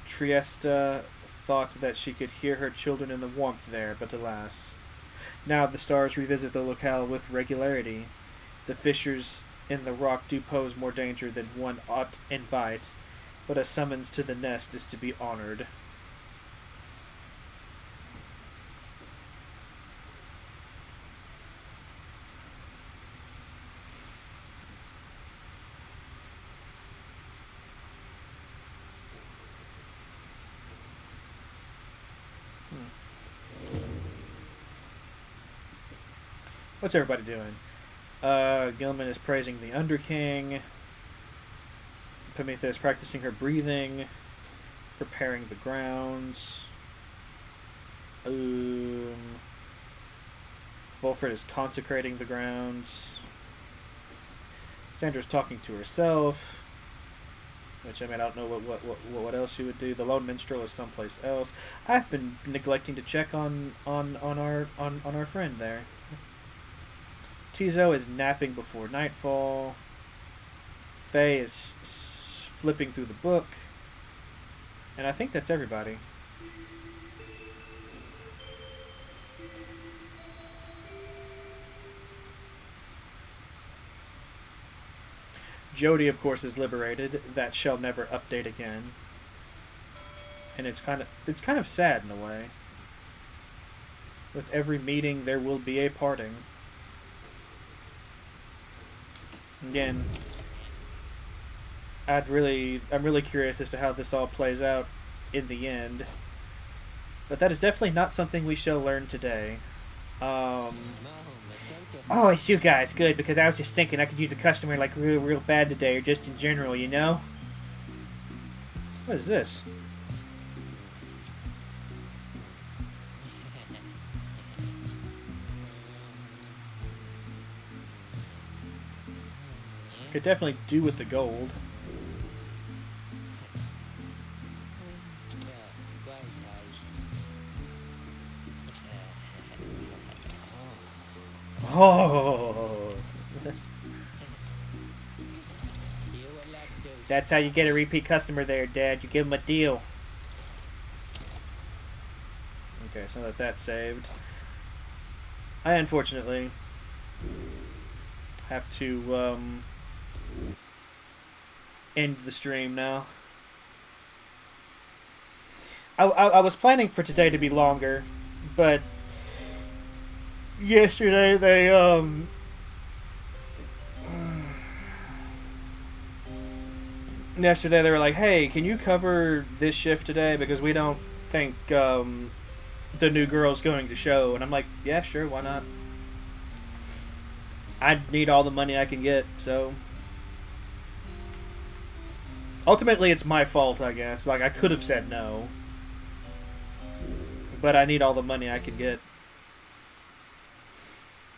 Triesta thought that she could hear her children in the warmth there, but alas. Now the stars revisit the locale with regularity. The fissures in the rock do pose more danger than one ought invite, but a summons to the nest is to be honored. What's everybody doing? Gilman is praising the Underking. Prometheus practicing her breathing. Preparing the grounds. Volfred is consecrating the grounds. Sandra's talking to herself. Which, I don't know what else she would do. The lone minstrel is someplace else. I've been neglecting to check on our friend there. Tizo is napping before nightfall. Faye is flipping through the book. And I think that's everybody. Jody, of course, is liberated. That shall never update again. And it's kind of sad in a way. With every meeting, there will be a parting. Again, I'm really curious as to how this all plays out in the end. But that is definitely not something we shall learn today. Oh, it's you guys. Good, because I was just thinking I could use a customer real bad today, or just in general, you know? What is this? Could definitely do with the gold. Oh, that's how you get a repeat customer there, Dad. You give them a deal. Okay, so that's saved. I unfortunately have to end the stream now. I was planning for today to be longer, but yesterday they were like, hey, can you cover this shift today, because we don't think the new girl's going to show, and I'm like, yeah, sure, why not? I need all the money I can get, so ultimately it's my fault, I guess. Like, I could have said no, but I need all the money I can get.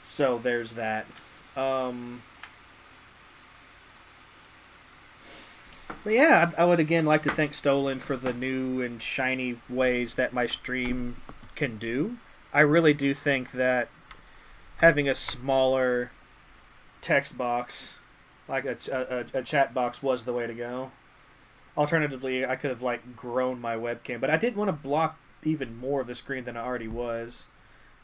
So there's that. But yeah, I would again like to thank Stolen for the new and shiny ways that my stream can do. I really do think that having a smaller text box, like a chat box, was the way to go. Alternatively, I could have like grown my webcam, but I didn't want to block even more of the screen than I already was.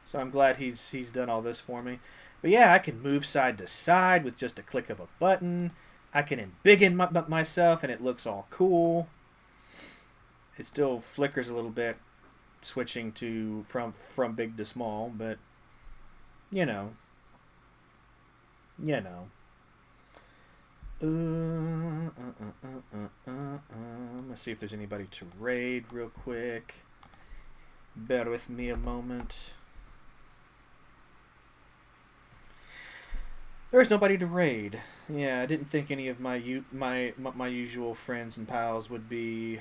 So I'm glad he's done all this for me. But yeah, I can move side to side with just a click of a button. I can embiggen myself, and it looks all cool. It still flickers a little bit, switching to from big to small, but you know. Let's see if there's anybody to raid real quick. Bear with me a moment. There's nobody to raid. Yeah, I didn't think any of my usual friends and pals would be.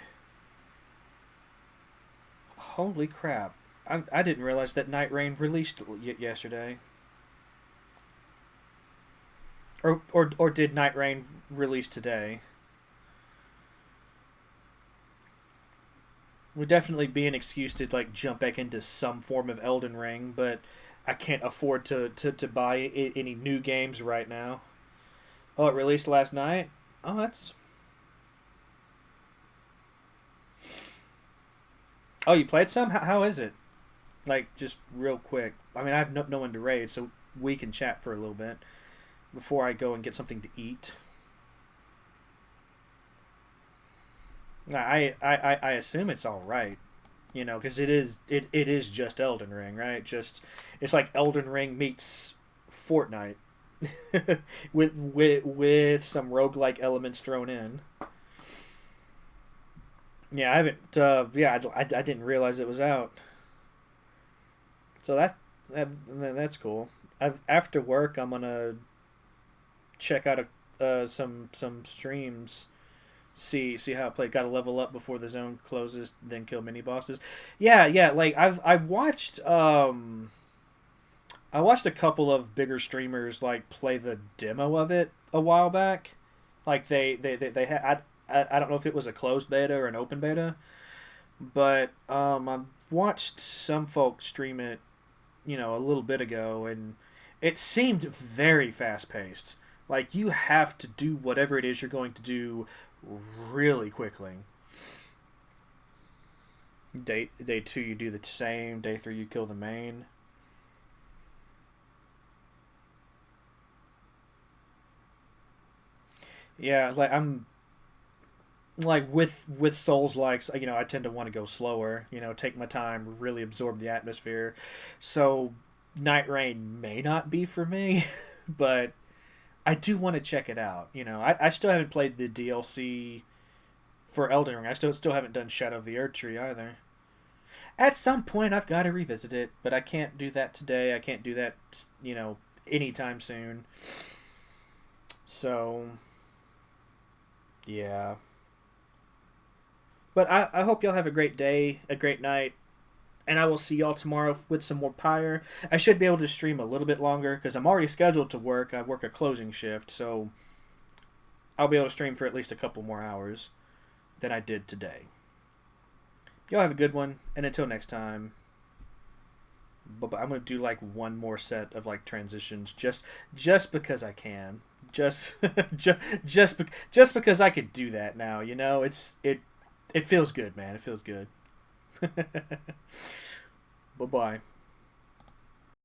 Holy crap! I didn't realize that Night Rain released yesterday. Or did Night Rain release today? Would definitely be an excuse to like jump back into some form of Elden Ring, but I can't afford to buy any new games right now. Oh, it released last night? Oh, that's... Oh, you played some? How is it? Like, just real quick. I mean, I have no one to raid, so we can chat for a little bit before I go and get something to eat. I assume it's all right. You know, because it is just Elden Ring, right? Just it's like Elden Ring meets Fortnite with some roguelike elements thrown in. Yeah, I haven't. I didn't realize it was out. So that's cool. After work, I'm gonna check out some streams. See how it played. Got to level up before the zone closes, then kill mini bosses. Yeah. Like I've watched I watched a couple of bigger streamers like play the demo of it a while back. Like they had I don't know if it was a closed beta or an open beta, but I watched some folks stream it, you know, a little bit ago, and it seemed very fast paced. Like you have to do whatever it is you're going to do really quickly. Day 2 you do the same. Day 3 you kill the main. Yeah, like I'm like with Souls likes, you know, I tend to want to go slower, you know, take my time, really absorb the atmosphere. So Night Rain may not be for me, but I do want to check it out. You know, I still haven't played the DLC for Elden Ring. I still haven't done Shadow of the Erdtree either. At some point, I've got to revisit it, but I can't do that today. I can't do that, you know, anytime soon. So, yeah. But I hope y'all have a great day, a great night, and I will see y'all tomorrow with some more Pyre. I should be able to stream a little bit longer because I'm already scheduled to work. I work a closing shift, so I'll be able to stream for at least a couple more hours than I did today. Y'all have a good one, and until next time. But I'm gonna do like one more set of like transitions, just because I can, just because I could do that now. You know, it feels good, man. It feels good. Bye-bye.